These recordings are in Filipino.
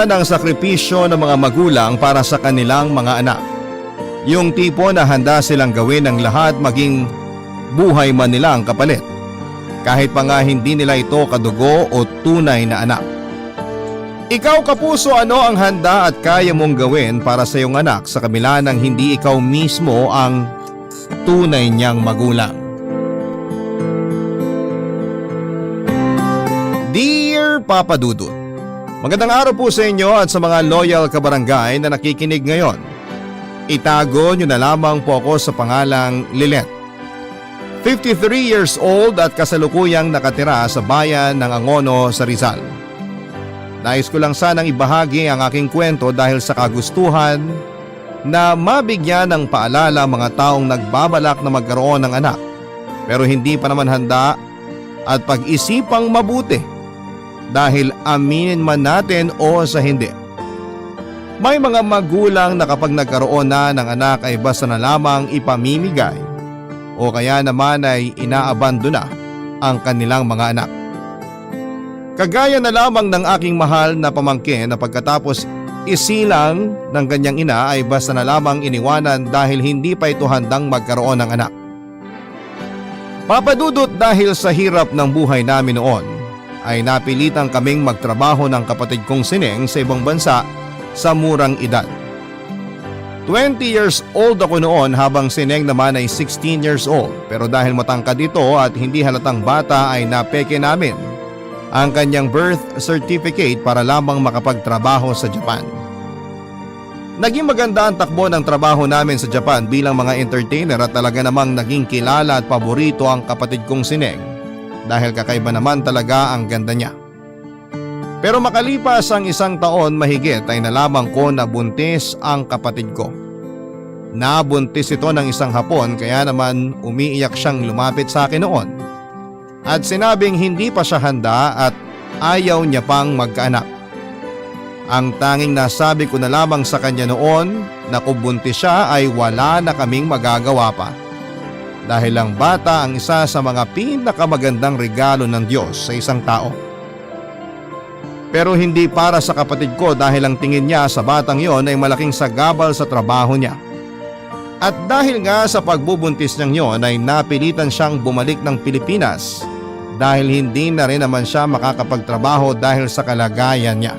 ng sakripisyo ng mga magulang para sa kanilang mga anak. Yung tipo na handa silang gawin ang lahat maging buhay man nila ang kapalit. Kahit pa nga hindi nila ito kadugo o tunay na anak. Ikaw kapuso, ano ang handa at kaya mong gawin para sa iyong anak sa kabila ng hindi ikaw mismo ang tunay niyang magulang? Dear Papa Dudut, magandang araw po sa inyo at sa mga loyal kabarangay na nakikinig ngayon. Itago nyo na lamang po ako sa pangalang Lilet. 53 years old at kasalukuyang nakatira sa bayan ng Angono sa Rizal. Nais ko lang sanang ibahagi ang aking kwento dahil sa kagustuhan na mabigyan ng paalala mga taong nagbabalak na magkaroon ng anak pero hindi pa naman handa at pag-isipang mabuti dahil aminin man natin o sa hindi. May mga magulang na kapag nagkaroon na ng anak ay basta na lamang ipamimigay o kaya naman ay inaabandona ang kanilang mga anak. Kagaya na lamang ng aking mahal na pamangkin na pagkatapos isilang ng kanyang ina ay basta na lamang iniwanan dahil hindi pa ito handang magkaroon ng anak. Papadudot, dahil sa hirap ng buhay namin noon ay napilitan kaming magtrabaho ng kapatid kong Sineng sa ibang bansa sa murang edad. 20 years old ako noon habang Sineng naman ay 16 years old, pero dahil matangkad ito at hindi halatang bata ay napeke namin ang kanyang birth certificate para lamang makapagtrabaho sa Japan. Naging maganda ang takbo ng trabaho namin sa Japan bilang mga entertainer at talaga namang naging kilala at paborito ang kapatid kong Sineng dahil kakaiba naman talaga ang ganda niya. Pero makalipas ang isang taon mahigit ay nalaman ko na buntis ang kapatid ko. Nabuntis ito ng isang hapon kaya naman umiiyak siyang lumapit sa akin noon. At sinabing hindi pa siya handa at ayaw niya pang magkaanak. Ang tanging nasabi ko na lamang sa kanya noon na kung buntis siya ay wala na kaming magagawa pa. Dahil ang bata ang isa sa mga pinakamagandang regalo ng Diyos sa isang tao. Pero hindi para sa kapatid ko dahil ang tingin niya sa batang yon ay malaking sagabal sa trabaho niya. At dahil nga sa pagbubuntis niyang yon ay napilitan siyang bumalik ng Pilipinas dahil hindi na rin naman siya makakapagtrabaho dahil sa kalagayan niya.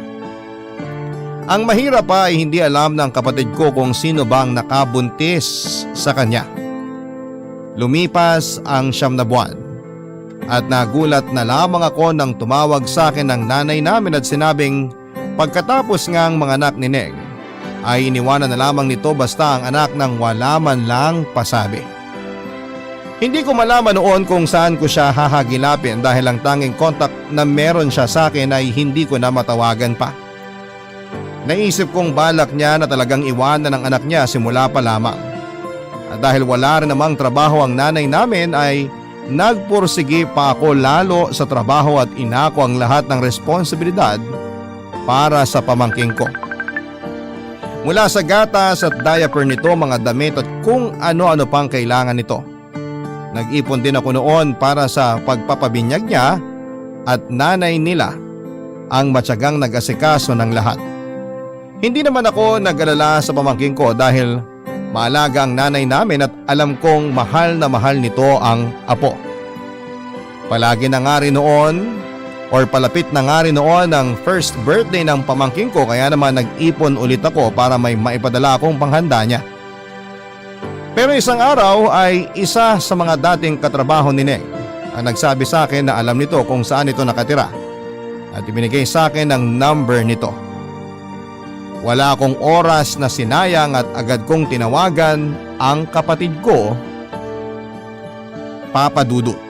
Ang mahirap pa ay hindi alam ng kapatid ko kung sino bang nakabuntis sa kanya. Lumipas ang 9 na buwan at nagulat na lamang ako nang tumawag sa akin ng nanay namin at sinabing pagkatapos ngang mga anak ni Neng ay iniwanan na lamang nito basta ang anak nang wala man lang pasabi. Hindi ko malaman noon kung saan ko siya hahagilapin dahil ang tanging kontak na meron siya sa akin ay hindi ko na matawagan pa. Naisip kong balak niya na talagang iwanan ang anak niya simula pa lamang. At dahil wala rin namang trabaho ang nanay namin ay nagpursige pa ako lalo sa trabaho at inako ang lahat ng responsibilidad para sa pamangking ko. Mula sa gatas at diaper nito, mga damit at kung ano-ano pang kailangan nito. Nag-ipon din ako noon para sa pagpapabinyag niya at nanay nila ang matyagang nag-asikaso ng lahat. Hindi naman ako nag-alala sa pamangkin ko dahil maalaga ang nanay namin at alam kong mahal na mahal nito ang apo. Palagi na nga rin noon or palapit na nga rin noon ang first birthday ng pamangkin ko kaya naman nag-ipon ulit ako para may maipadala akong panghanda niya. Pero isang araw ay isa sa mga dating katrabaho ni Neng ang nagsabi sa akin na alam nito kung saan ito nakatira at ibinigay sa akin ang number nito. Wala akong oras na sinayang at agad kong tinawagan ang kapatid ko, Papa Dudut.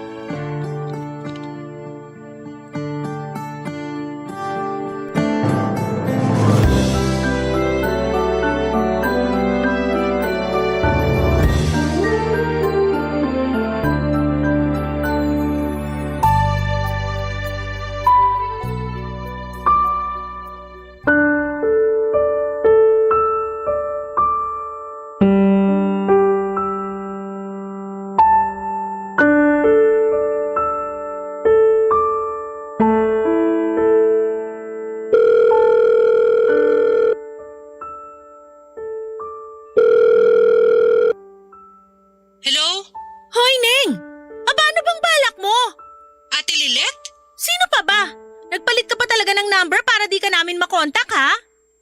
makontak ha?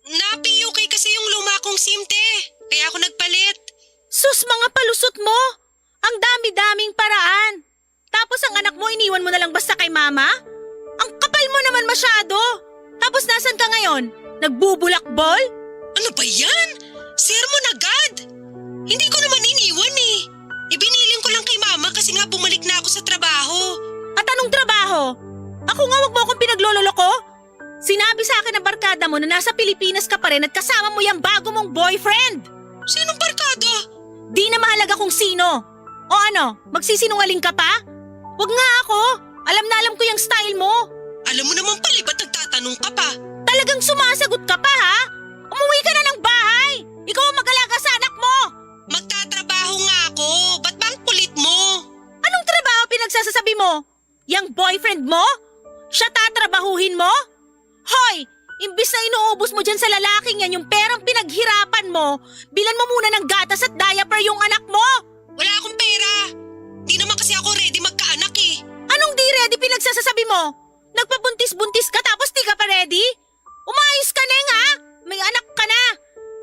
Na-PUK kasi yung luma kong SIM, te. Kaya ako nagpalit. Sus, mga palusot mo! Ang dami-daming paraan. Tapos ang anak mo iniwan mo na lang basta kay mama? Ang kapal mo naman masyado. Tapos nasan ka ngayon? Nagbubulakbol? Ano ba yan? Sermon agad. Hindi ko naman iniwan eh. Ibiniling ko lang kay mama kasi nga bumalik na ako sa trabaho. At anong trabaho? Ako nga, wag mo akong pinaglololoko. Sinabi sa akin ng barkada mo na nasa Pilipinas ka pa rin at kasama mo yung bago mong boyfriend. Sinong barkada? Di na mahalaga kung sino. O ano, magsisinungaling ka pa? Wag nga ako. Alam na alam ko yung style mo. Alam mo naman pala, ba't nagtatanong ka pa? Talagang sumasagot ka pa ha? Umuwi ka na ng bahay. Ikaw ang mag-alaga sa anak mo. Magtatrabaho nga ako. Ba't ba ang kulit mo? Anong trabaho pinagsasasabi mo? Yang boyfriend mo? Siya tatrabahuhin mo? Hoy! Imbis na inuubos mo dyan sa lalaking yan yung perang pinaghirapan mo, bilan mo muna ng gatas at diaper yung anak mo! Wala akong pera. Di naman kasi ako ready magkaanak eh. Anong di ready pinagsasasabi mo? Nagpabuntis-buntis ka tapos di ka pa ready? Umayos ka na nga! May anak ka na!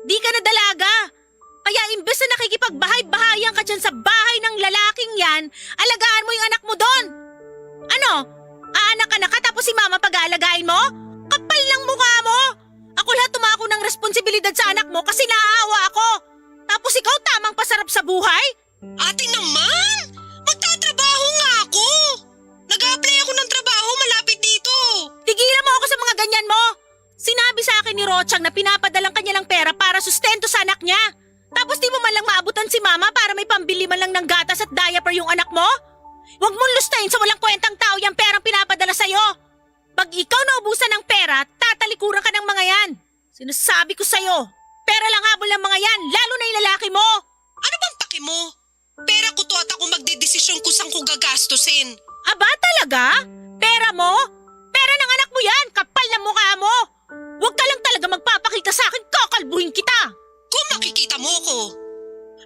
Di ka na dalaga! Kaya imbes na nakikipagbahay-bahayan ka dyan sa bahay ng lalaking yan, alagaan mo yung anak mo doon! Ano? Aanak ka na ka tapos si mama pag-aalagaan mo? Kapal ng mukha mo! Ako lahat tumako ng responsibilidad sa anak mo kasi naaawa ako! Tapos ikaw tamang pasarap sa buhay? Ate naman! Magtatrabaho nga ako! Nag-a-apply ako ng trabaho malapit dito. Tigilan mo ako sa mga ganyan mo! Sinabi sa akin ni Rochang na pinapadalang kanya ng pera para sustento sa anak niya. Tapos di mo man lang maabutan si mama para may pambili man lang ng gatas at diaper yung anak mo? Huwag mong lustayin sa walang kwentang tao yung perang pinapadala sa'yo. Pag ikaw naubusan ng pera, tatalikuran ka ng mga yan. Sinasabi ko sa'yo, pera lang habol ng mga yan, lalo na yung lalaki mo. Ano bang paki mo? Pera ko to at ako magdedesisyon kung saan ko gagastusin. Aba talaga? Pera mo? Pera ng anak mo yan, kapal na mukha mo. Huwag ka lang talaga magpapakita sa akin, kakalbuhin kita. Kung makikita mo ko.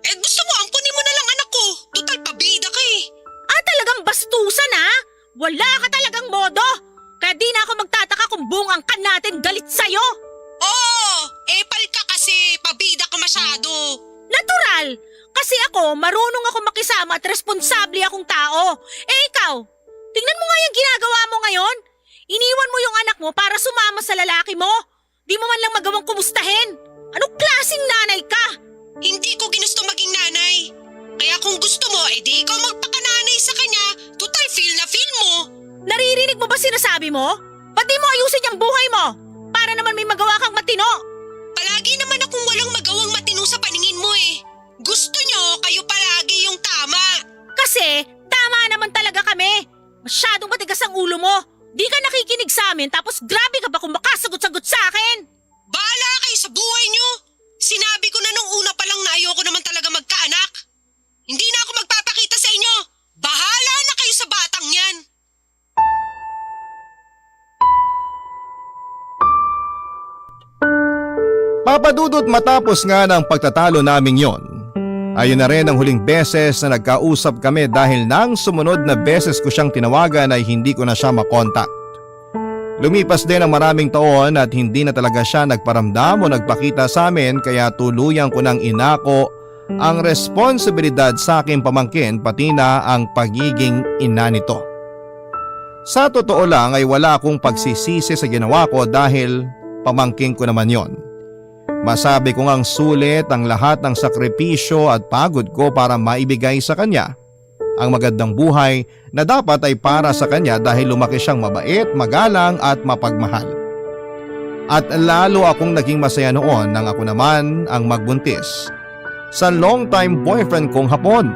Gusto mo ampunin mo na lang anak ko. Total pabida ka eh. Talagang bastusan ha? Wala ka talagang modo. Kaya di na ako magtataka kung buong angkan natin galit sa'yo. Oo, epal ka kasi. Pabida ka masyado. Natural. Kasi ako, marunong ako makisama at responsable akong tao. Ikaw, tingnan mo nga yung ginagawa mo ngayon. Iniwan mo yung anak mo para sumama sa lalaki mo. Di mo man lang magawang kumustahin. Anong klaseng nanay ka? Hindi ko ginusto maging nanay. Kaya kung gusto mo, di ikaw magpakananay sa kanya. Total feel na feel mo. Naririnig mo ba sinasabi mo? Ba't di mo ayusin yung buhay mo? Para naman may magawa kang matino. Palagi naman akong walang magawang matino sa paningin mo eh. Gusto nyo, kayo palagi yung tama. Kasi tama naman talaga kami. Masyadong matigas ang ulo mo. Di ka nakikinig sa amin tapos grabe ka ba kung makasagot-sagot sa akin? Bahala kayo sa buhay nyo. Sinabi ko na nung una pa lang na ayoko naman talaga magkaanak. Hindi na ako magpapakita sa inyo. Bahala na kayo sa batang yan. Papadudot matapos nga ng pagtatalo naming yon. Ayun na rin ang huling beses na nagkausap kami dahil nang sumunod na beses ko siyang tinawagan ay hindi ko na siya makontak. Lumipas din ang maraming taon at hindi na talaga siya nagparamdam o nagpakita sa amin kaya tuluyan ko nang inako ang responsibilidad sa aking pamangkin pati na ang pagiging ina nito. Sa totoo lang ay wala akong pagsisisi sa ginawa ko dahil pamangkin ko naman yon. Masabi ko ngang sulit ang lahat ng sakripisyo at pagod ko para maibigay sa kanya ang magandang buhay na dapat ay para sa kanya dahil lumaki siyang mabait, magalang at mapagmahal. At lalo akong naging masaya noon nang ako naman ang magbuntis sa long-time boyfriend kong Hapon.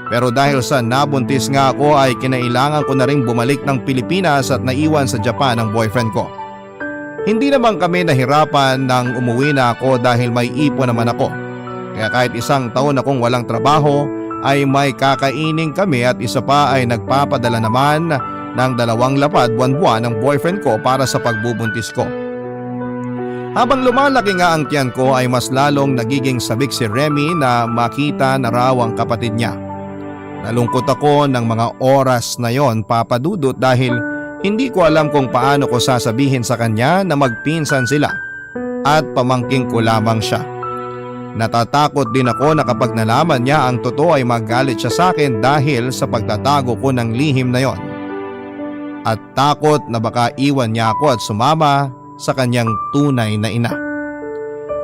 Pero dahil sa nabuntis nga ako ay kinailangan ko na ring bumalik ng Pilipinas at naiwan sa Japan ang boyfriend ko. Hindi naman kami nahirapan nang umuwi na ako dahil may ipon naman ako. Kaya kahit isang taon akong walang trabaho ay may kakainin kami at isa pa ay nagpapadala naman ng 2 lapad buwan-buwan ng boyfriend ko para sa pagbubuntis ko. Habang lumalaki nga ang tiyan ko ay mas lalong nagiging sabik si Remy na makita na raw ang kapatid niya. Nalungkot ako ng mga oras na yon, papadudot, dahil Hindi ko alam kung paano ko sasabihin sa kanya na magpinsan sila at pamangking ko lamang siya. Natatakot din ako na kapag nalaman niya ang totoo ay magalit siya sa akin dahil sa pagtatago ko ng lihim na yon. At takot na baka iwan niya ako at sumama sa kanyang tunay na ina.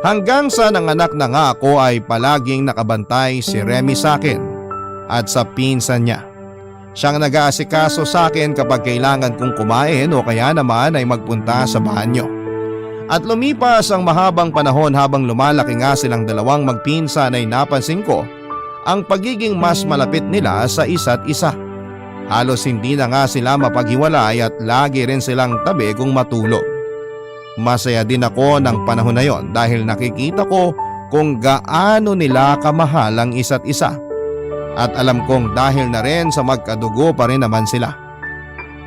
Hanggang sa nanganak na nga ako ay palaging nakabantay si Remy sa akin at sa pinsan niya. Siyang nag-aasikaso sa akin kapag kailangan kong kumain o kaya naman ay magpunta sa banyo. At lumipas ang mahabang panahon habang lumalaki nga silang dalawang magpinsan ay napansin ko ang pagiging mas malapit nila sa isa't isa. Halos hindi na nga sila mapaghiwalay at lagi rin silang tabi kung matulog. Masaya din ako ng panahon na yon dahil nakikita ko kung gaano nila kamahal ang isa't isa. At alam kong dahil na rin sa magkadugo pa rin naman sila.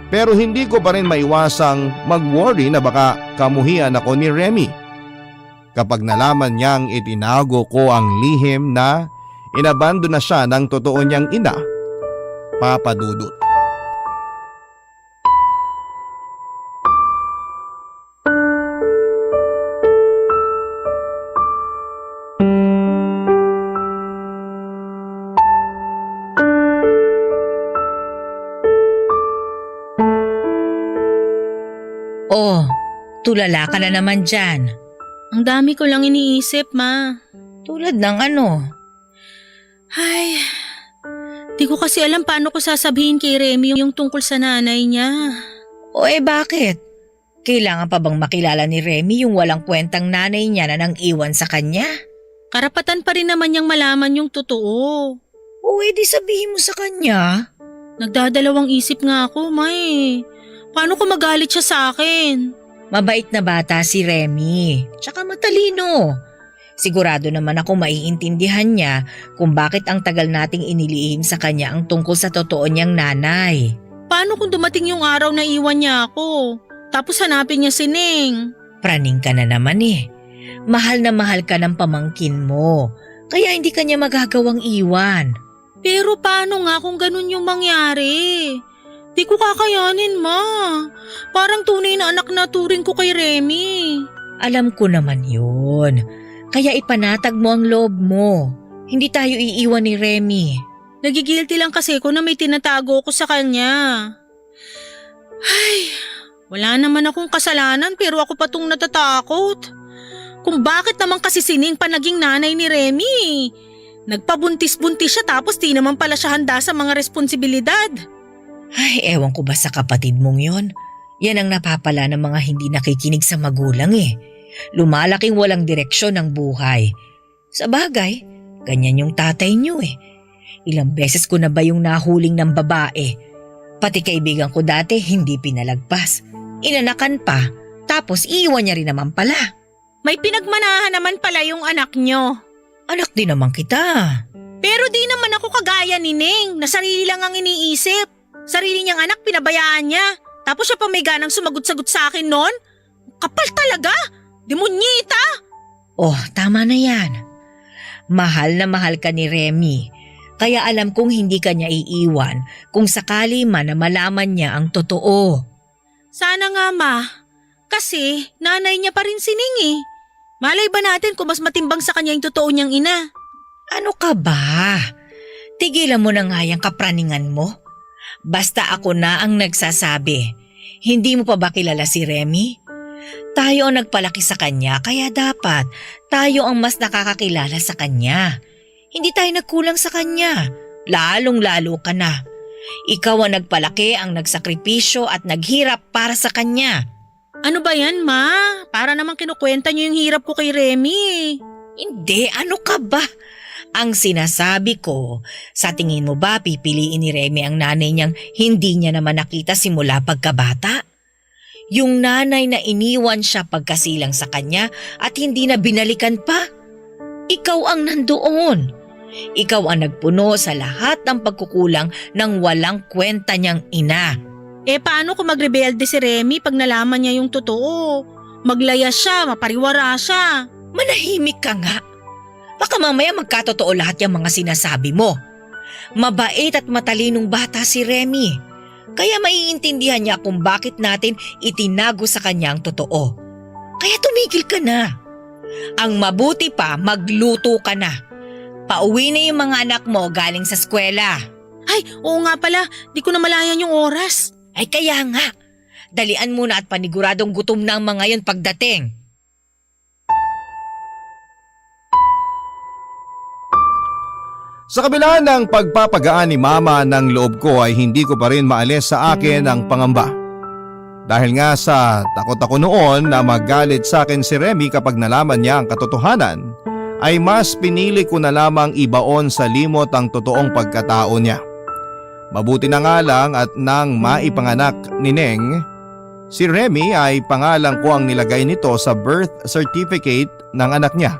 Pero hindi ko pa rin maiwasang mag-worry na baka kamuhian ako ni Remy. Kapag nalaman niyang itinago ko ang lihim na inabando na siya ng totoo niyang ina, Papa Dudut. Oh, tulala ka na naman dyan. Ang dami ko lang iniisip, Ma. Tulad ng ano? Ay, di ko kasi alam paano ko sasabihin kay Remy yung tungkol sa nanay niya. O bakit? Kailangan pa bang makilala ni Remy yung walang kwentang nanay niya na nang iwan sa kanya? Karapatan pa rin naman niyang malaman yung totoo. O di sabihin mo sa kanya. Nagdadalawang isip nga ako, Ma eh. Paano kung magalit siya sa akin? Mabait na bata si Remy, tsaka matalino. Sigurado naman ako maiintindihan niya kung bakit ang tagal nating inilihim sa kanya ang tungkol sa totoo niyang nanay. Paano kung dumating yung araw na iwan niya ako? Tapos hanapin niya si Ning. Praning ka na naman eh. Mahal na mahal ka ng pamangkin mo, kaya hindi ka niya magagawang iwan. Pero paano nga kung ganun yung mangyari? Di ko kakayanin, Ma. Parang tunay na anak na turing ko kay Remy. Alam ko naman yun. Kaya ipanatag mo ang loob mo. Hindi tayo iiwan ni Remy. Nagigilty lang kasi ko na may tinatago ko sa kanya. Ay, wala naman akong kasalanan pero ako pa tong natatakot. Kung bakit naman kasi si Ning pa naging nanay ni Remy. Nagpabuntis-buntis siya tapos di naman pala siya handa sa mga responsibilidad. Ay, ewan ko ba sa kapatid mong yon? Yan ang napapala ng mga hindi nakikinig sa magulang eh. Lumalaking walang direksyon ang buhay. Sa bagay, ganyan yung tatay niyo eh. Ilang beses ko na ba yung nahuling ng babae? Pati kaibigan ko dati hindi pinalagpas. Inanakan pa, tapos iiwan niya rin naman pala. May pinagmanahan naman pala yung anak nyo. Anak din naman kita. Pero di naman ako kagaya ni Ning na sarili lang ang iniisip. Sarili niyang anak pinabayaan niya. Tapos siya pa may ganang sumagot-sagot sa akin noon? Kapal talaga! Demonyita! Oh, tama na yan. Mahal na mahal ka ni Remy. Kaya alam kong hindi ka niya iiwan kung sakali man na malaman niya ang totoo. Sana nga, Ma. Kasi nanay niya pa rin si Ning eh. Malay ba natin kung mas matimbang sa kanya yung totoo niyang ina? Ano ka ba? Tigilan mo na nga yung kapraningan mo. Basta ako na ang nagsasabi. Hindi mo pa ba kilala si Remy? Tayo ang nagpalaki sa kanya kaya dapat tayo ang mas nakakakilala sa kanya. Hindi tayo nagkulang sa kanya. Lalong-lalo ka na. Ikaw ang nagpalaki, ang nagsakripisyo at naghirap para sa kanya. Ano ba yan, Ma? Para namang kinukwenta niyo yung hirap ko kay Remy. Hindi, ano ka ba? Ang sinasabi ko, sa tingin mo ba pipiliin ni Remy ang nanay niyang hindi niya naman nakita simula pagkabata? Yung nanay na iniwan siya pagkasilang sa kanya at hindi na binalikan pa? Ikaw ang nandoon. Ikaw ang nagpuno sa lahat ng pagkukulang ng walang kwenta niyang ina. Paano kung magrebelde si Remy pag nalaman niya yung totoo? Maglaya siya, mapariwara siya. Manahimik ka nga. Baka mamaya magkatotoo lahat yung mga sinasabi mo. Mabait at matalinong bata si Remy. Kaya maiintindihan niya kung bakit natin itinago sa kanya ang totoo. Kaya tumigil ka na. Ang mabuti pa, magluto ka na. Pauwi na yung mga anak mo galing sa eskwela. Ay, oo nga pala, di ko na malayan yung oras. Ay kaya nga, dalian muna at paniguradong gutom na ang mga yon pagdating. Sa kabila ng pagpapagaan ni Mama ng loob ko ay hindi ko pa rin maalis sa akin ang pangamba. Dahil nga sa takot ako noon na magalit sa akin si Remy kapag nalaman niya ang katotohanan, ay mas pinili ko na lamang ibaon sa limot ang totoong pagkatao niya. Mabuti na nga lang at nang maipanganak ni Neng, si Remy ay pangalan ko ang nilagay nito sa birth certificate ng anak niya.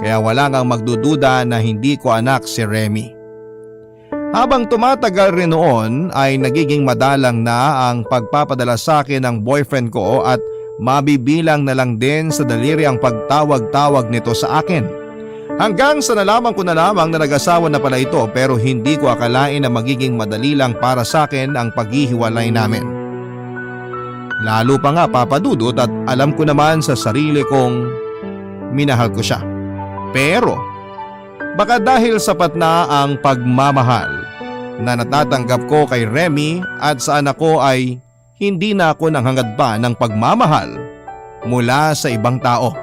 Kaya wala ngang magdududa na hindi ko anak si Remy. Habang tumatagal rin noon ay nagiging madalang na ang pagpapadala sa akin ng boyfriend ko at mabibilang na lang din sa daliri ang pagtawag-tawag nito sa akin. Hanggang sa nalaman ko na lamang na nag-asawa na pala ito pero hindi ko akalain na magiging madali lang para sa akin ang paghihiwalay namin. Lalo pa nga papadudot at alam ko naman sa sarili kong minahal ko siya. Pero baka dahil sapat na ang pagmamahal na natatanggap ko kay Remy at sa anak ko ay hindi na ako nanghangad pa ng pagmamahal mula sa ibang tao.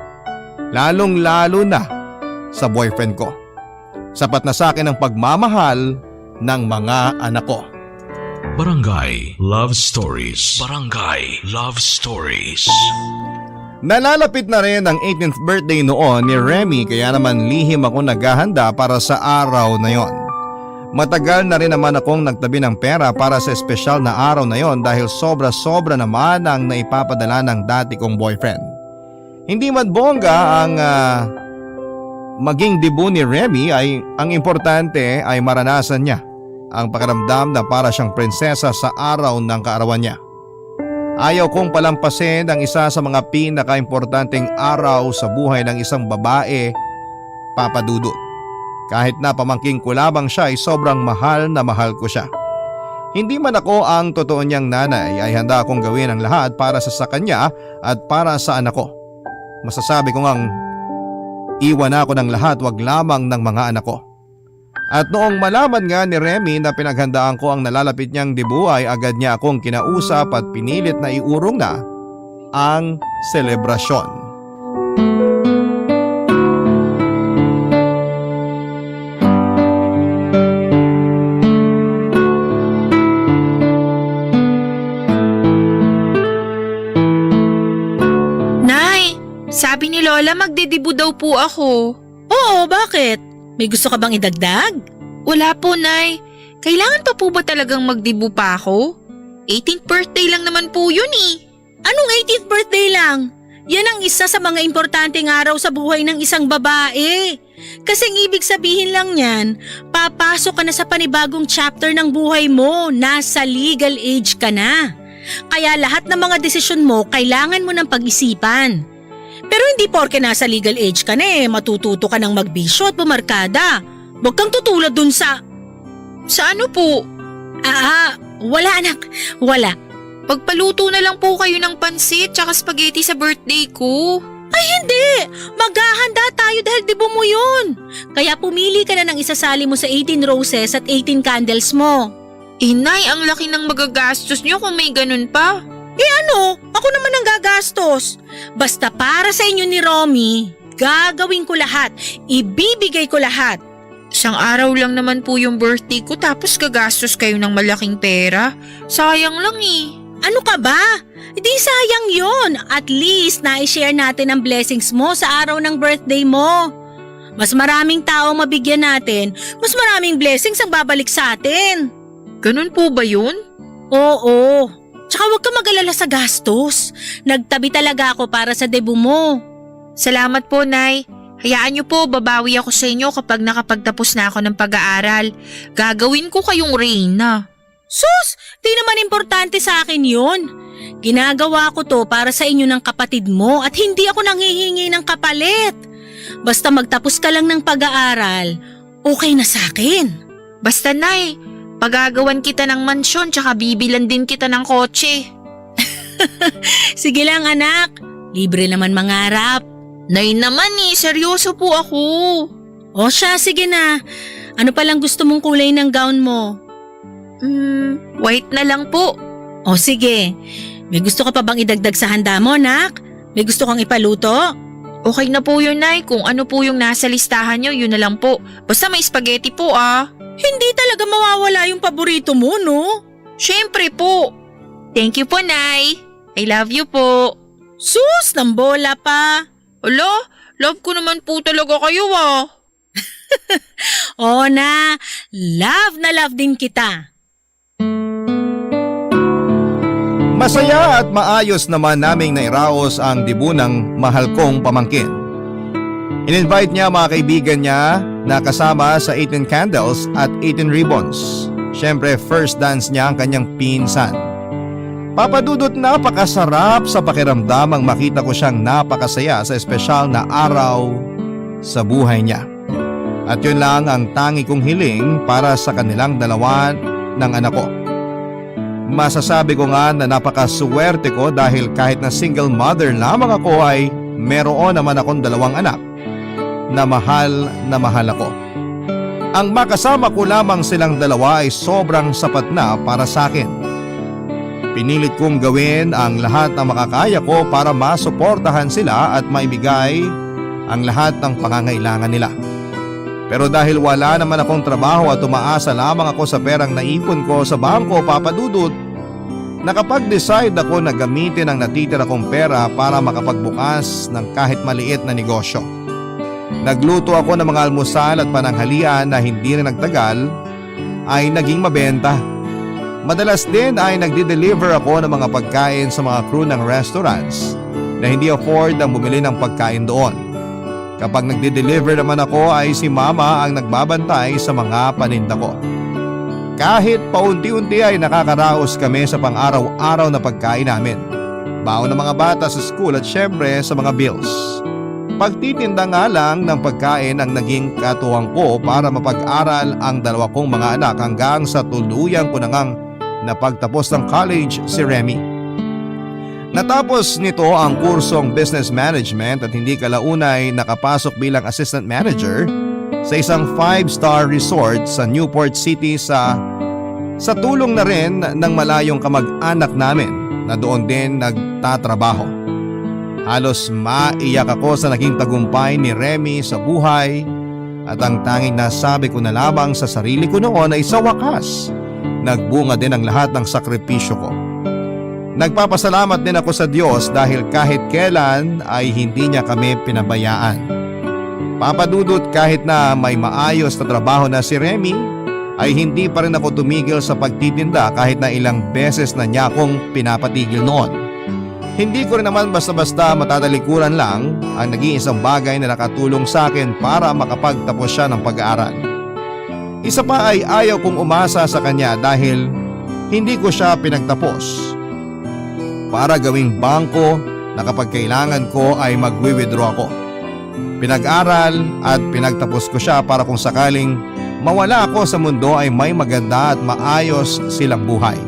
Lalong-lalo na sa boyfriend ko. Sapat na sa akin ang pagmamahal ng mga anak ko. Barangay Love Stories. Barangay Love Stories. Nalalapit na rin ang 18th birthday noon ni Remy kaya naman lihim ako naghahanda para sa araw na yon. Matagal na rin naman akong nagtabi ng pera para sa espesyal na araw na yon dahil sobra-sobra naman ang naipapadala ng dati kong boyfriend. Hindi man bongga ang maging debut ni Remy ay ang importante ay maranasan niya ang pakiramdam na para siyang prinsesa sa araw ng kaarawan niya. Ayaw kong palampasin ang isa sa mga pinaka-importanteng araw sa buhay ng isang babae, Papa Dudut. Kahit na pamangking ko lamang siya ay sobrang mahal na mahal ko siya. Hindi man ako ang totoo niyang nanay ay handa akong gawin ang lahat para sa kanya at para sa anak ko. Masasabi ko ngang iwan ako ng lahat wag lamang ng mga anak ko. At noong malaman nga ni Remy na pinaghandaan ko ang nalalapit niyang debut ay agad niya akong kinausap at pinilit na iurong na ang selebrasyon. Nay, sabi ni Lola magdedibu daw po ako. Oo, bakit? May gusto ka bang idagdag? Wala po, Nay. Kailangan pa po ba talagang magdibu pa ako? 18th birthday lang naman po yun eh. Anong 18th birthday lang? Yan ang isa sa mga importanteng araw sa buhay ng isang babae. Kasing ibig sabihin lang yan, papasok ka na sa panibagong chapter ng buhay mo, nasa legal age ka na. Kaya lahat ng mga desisyon mo kailangan mo ng pag-isipan. Pero hindi porke nasa legal age ka na matututo ka ng magbisyo at bumarkada. Huwag kang tutulad dun sa… Sa ano po? Wala anak, wala. Pagpaluto na lang po kayo ng pansit tsaka spaghetti sa birthday ko. Ay hindi! Maghahanda tayo dahil dibo mo yun. Kaya pumili ka na ng isasali mo sa 18 roses at 18 candles mo. Inay, ang laki ng magagastos nyo kung may ganun pa. Ano? Ako naman ang gagastos. Basta para sa inyo ni Romy, gagawin ko lahat. Ibibigay ko lahat. Isang araw lang naman po yung birthday ko tapos gagastos kayo ng malaking pera. Sayang lang eh. Ano ka ba? Hindi sayang yon. At least na-share natin ang blessings mo sa araw ng birthday mo. Mas maraming tao mabigyan natin, mas maraming blessings ang babalik sa atin. Ganun po ba yun? Oo. Tsaka huwag ka mag-alala sa gastos. Nagtabi talaga ako para sa debut mo. Salamat po, Nay. Hayaan niyo po, babawi ako sa inyo kapag nakapagtapos na ako ng pag-aaral. Gagawin ko kayong reyna. Sus! Di naman importante sa akin yun. Ginagawa ko to para sa inyo ng kapatid mo at hindi ako nanghihingi ng kapalit. Basta magtapos ka lang ng pag-aaral, okay na sa akin. Basta, Nay, Pagagawan kita ng mansyon tsaka bibilan din kita ng kotse. Sige lang anak, libre naman mangarap. Nay naman seryoso po ako. O siya, sige na. Ano palang gusto mong kulay ng gown mo? White na lang po. O sige, may gusto ka pa bang idagdag sa handa mo, nak? May gusto kang ipaluto? Okay na po yun, Nay. Kung ano po yung nasa listahan nyo, yun na lang po. Basta may spaghetti po Hindi talaga mawawala yung paborito mo, no? Siyempre po. Thank you po, Nay. I love you po. Sus, ng bola pa. Alo, love ko naman po talaga kayo Oo na love din kita. Masaya at maayos naman naming nairaos ang dibu ng mahal kong pamangkin. In-invite niya mga kaibigan niya na kasama sa 18 candles at 18 ribbons. Siyempre first dance niya ang kanyang pinsan. Papadudot, napakasarap sa pakiramdam ang makita ko siyang napakasaya sa espesyal na araw sa buhay niya. At yun lang ang tangi kong hiling para sa kanilang dalawa ng anak ko. Masasabi ko nga na napakaswerte ko dahil kahit na single mother lamang ako ay meron naman akong 2 anak na mahal ako. Ang makasama ko lamang silang 2 ay sobrang sapat na para sa akin. Pinilit kong gawin ang lahat na makakaya ko para masuportahan sila at maibigay ang lahat ng pangangailangan nila. Pero dahil wala naman akong trabaho at umaasa lamang ako sa perang naipon ko sa bangko, papadudot, nakapag-decide ako na gamitin ang natitira kong pera para makapagbukas ng kahit maliit na negosyo. Nagluto ako ng mga almusal at pananghalian na hindi rin nagtagal ay naging mabenta. Madalas din ay nagdi-deliver ako ng mga pagkain sa mga crew ng restaurants na hindi afford ang bumili ng pagkain doon. Kapag nagde-deliver naman ako ay si mama ang nagbabantay sa mga paninda ko. Kahit paunti-unti ay nakakaraos kami sa pang-araw-araw na pagkain namin. Baon ng mga bata sa school at syempre sa mga bills. Pagtitinda nga lang ng pagkain ang naging katuwang ko para mapag-aral ang 2 kong mga anak hanggang sa tuluyan ko na ngang napagtapos ng college si Remy. Natapos nito ang kursong business management at hindi kalaunay nakapasok bilang assistant manager sa isang 5-star resort sa Newport City sa tulong na rin ng malayong kamag-anak namin na doon din nagtatrabaho. Halos maiyak ako sa naging tagumpay ni Remy sa buhay at ang tanging nasabi ko na lamang sa sarili ko noon ay sa wakas, nagbunga din ang lahat ng sakripisyo ko. Nagpapasalamat din ako sa Diyos dahil kahit kailan ay hindi niya kami pinabayaan. Papadudot, kahit na may maayos na trabaho na si Remy, ay hindi pa rin ako tumigil sa pagtitinda kahit na ilang beses na niya akong pinapatigil noon. Hindi ko rin naman basta-basta matatalikuran lang ang nag-iisang bagay na nakatulong sa akin para makapagtapos siya ng pag-aaral. Isa pa ay ayaw kong umasa sa kanya dahil hindi ko siya pinagtapos para gawing bangko na kapag kailangan ko ay magwi-withdraw ako. Pinag-aral at pinagtapos ko siya para kung sakaling mawala ako sa mundo ay may maganda at maayos silang buhay.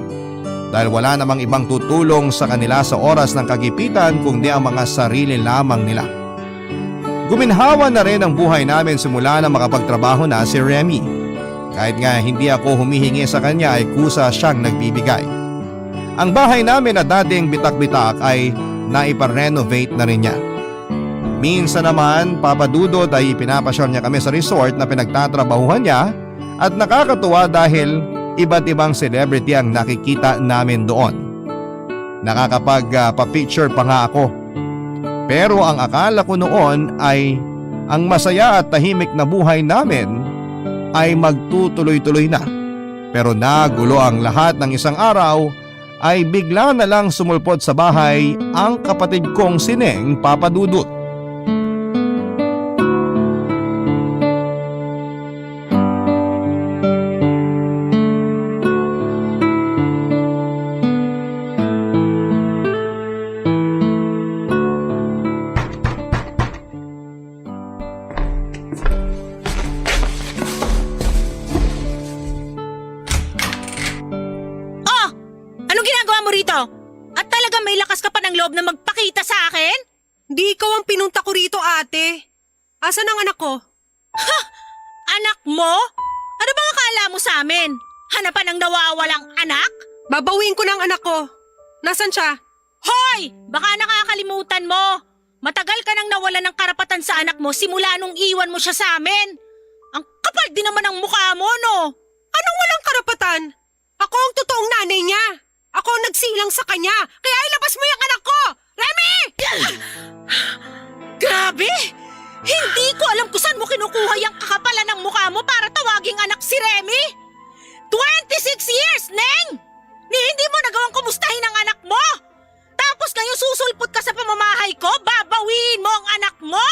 Dahil wala namang ibang tutulong sa kanila sa oras ng kagipitan kundi ang mga sarili lamang nila. Guminhawa na rin ang buhay namin simula na makapagtrabaho na si Remy. Kahit nga hindi ako humihingi sa kanya ay kusa siyang nagbibigay. Ang bahay namin na dating bitak-bitak ay naipa-renovate na rin niya. Minsan naman, papadudot ay pinapasyon niya kami sa resort na pinagtatrabahuhan niya at nakakatuwa dahil iba't ibang celebrity ang nakikita namin doon. Nakakapag-pa-picture pa nga ako. Pero ang akala ko noon ay ang masaya at tahimik na buhay namin ay magtutuloy-tuloy na. Pero nagulo ang lahat ng isang araw ay bigla na lang sumulpot sa bahay ang kapatid kong si Neng, papadudot. Anong ginagawa mo rito? At talaga may lakas ka pa ng loob na magpakita sa akin? Di ikaw ang pinunta ko rito, ate. Asan ang anak ko? Anak mo? Ano bang akala mo sa amin? Hanapan ng nawawalang anak? Babawin ko ng anak ko. Nasaan siya? Hoy! Baka nakakalimutan mo. Matagal ka nang nawala ng karapatan sa anak mo simula nung iwan mo siya sa amin. Ang kapal din naman ng mukha mo, no? Anong walang karapatan? Ako ang totoong nanay niya. Ako ang nagsilang sa kanya. Kaya ilabas mo yung anak ko! Remy! Grabe! Hindi ko alam kung saan mo kinukuha yung kakapalan ng mukha mo para tawaging anak si Remy. 26 years, Neng! Ni hindi mo nagawang kumustahin ang anak mo. Tapos ngayon susulpot ka sa pamamahay ko, babawiin mo ang anak mo?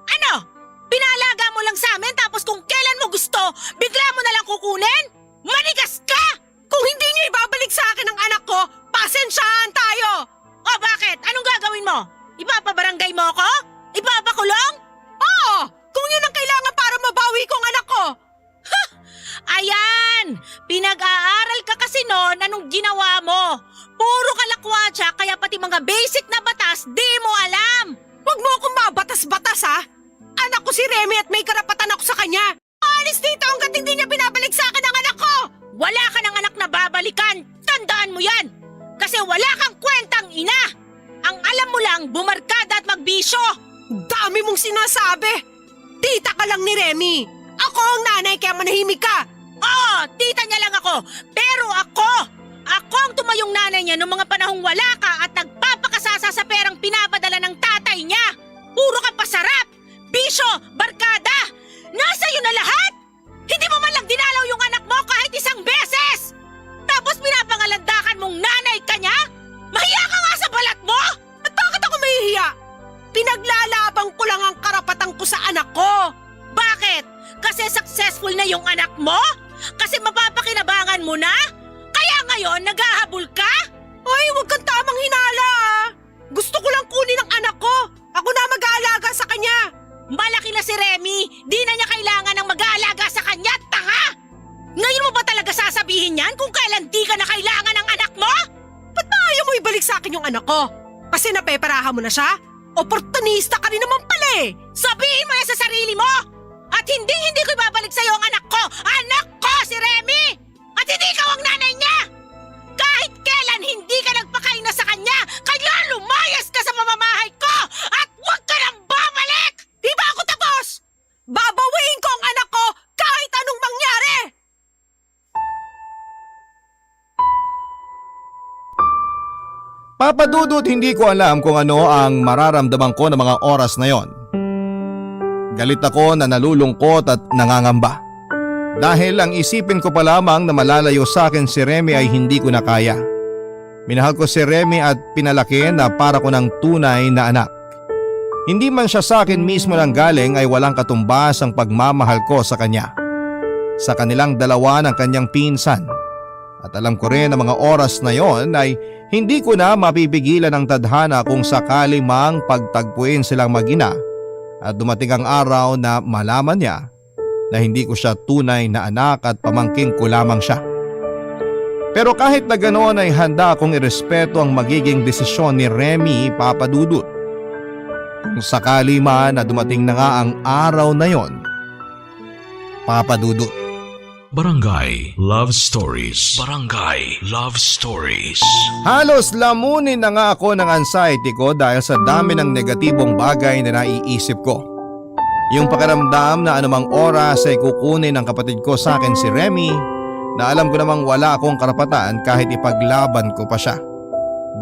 Ano? Pinalaga mo lang sa amin tapos kung kailan mo gusto, bigla mo na lang kukunin? Manigas ka! Kung hindi niyo ibabalik sa akin ang anak ko, pasensyahan tayo! O bakit? Anong gagawin mo? Ipapabarangay mo ako? Ipapakulong? Oo! Kung yun ang kailangan para mabawi ko ang anak ko! Ayan! Pinag-aaral ka kasi noon anong ginawa mo. Puro kalakwatsa kaya pati mga basic na batas di mo alam. Huwag mo akong mabatas-batas ha! Anak ko si Remy at may karapatan ako sa kanya! Alis dito hanggat hindi niya binabalik sa akin ang anak ko! Wala ka ng anak na babalikan. Tandaan mo yan. Kasi wala kang kwentang ina. Ang alam mo lang, bumarkada at magbisyo. Dami mong sinasabi! Tita ka lang ni Remy! Ako ang nanay kaya manahimik ka! Oo, tita niya lang ako. Pero ako ang tumayong nanay niya noong mga panahong wala ka at nagpapakasasa sa perang pinapadala ng tatay niya. Puro ka pasarap, bisyo, barkada. Nasa iyo na lahat? Hindi mo man lang dinalaw yung anak mo kahit isang beses. Tapos pinapangalandakan mong nanay ka niya? Mahiya ka nga sa balat mo? At bakit ako mahihiya? Pinaglalabang ko lang ang karapatan ko sa anak ko! Bakit? Kasi successful na yung anak mo? Kasi mapapakinabangan mo na? Kaya ngayon naghahabol ka? Ay, huwag kang tamang hinala ah! Gusto ko lang kunin ang anak ko! Ako na mag-aalaga sa kanya! Malaki na si Remy, di na niya kailangan ng mag-aalaga sa kanya, tanga! Ngayon mo ba talaga sasabihin yan kung kailan di ka na kailangan ng anak mo? Ba't ba ayaw mo ibalik sa akin yung anak ko? Kasi napeperahan mo na siya? Oportunista ka rin naman pala eh! Sabihin mo yan sa sarili mo! At hindi ko ibabalik sa'yo ang anak ko! Anak ko si Remy! At hindi ikaw ang nanay niya! Kahit kailan hindi ka nagpakaina sa kanya, kaya lumayas ka sa mamamahay ko! At huwag ka nang babalik! Di ba ako tapos? Babawiin ko ang anak ko kahit anong mangyari! Papa Dudut, hindi ko alam kung ano ang mararamdaman ko ng mga oras na yon. Galit ako na nalulungkot at nangangamba. Dahil ang isipin ko pa lamang na malalayo sa akin si Remy ay hindi ko na kaya. Minahal ko si Remy at pinalaki na para ko ng tunay na anak. Hindi man siya sa akin mismo lang galing ay walang katumbas ang pagmamahal ko sa kanya. Sa kanilang dalawa ng kanyang pinsan. At alam ko rin na mga oras na yon ay hindi ko na mapipigilan ang tadhana kung sakali mang pagtagpuin silang mag-ina at dumating ang araw na malaman niya na hindi ko siya tunay na anak at pamangking ko lamang siya. Pero kahit na ganoon ay handa akong irespeto ang magiging desisyon ni Remy, Papa Dudut. Kung sakali man na dumating na nga ang araw na yon, Papa Dudut. Barangay Love Stories. Barangay Love Stories. Halos lamunin na nga ako ng anxiety ko dahil sa dami ng negatibong bagay na naiisip ko. Yung pakiramdam na anumang oras ay kukunin ng kapatid ko sa akin si Remy na alam ko namang wala akong karapatan kahit ipaglaban ko pa siya.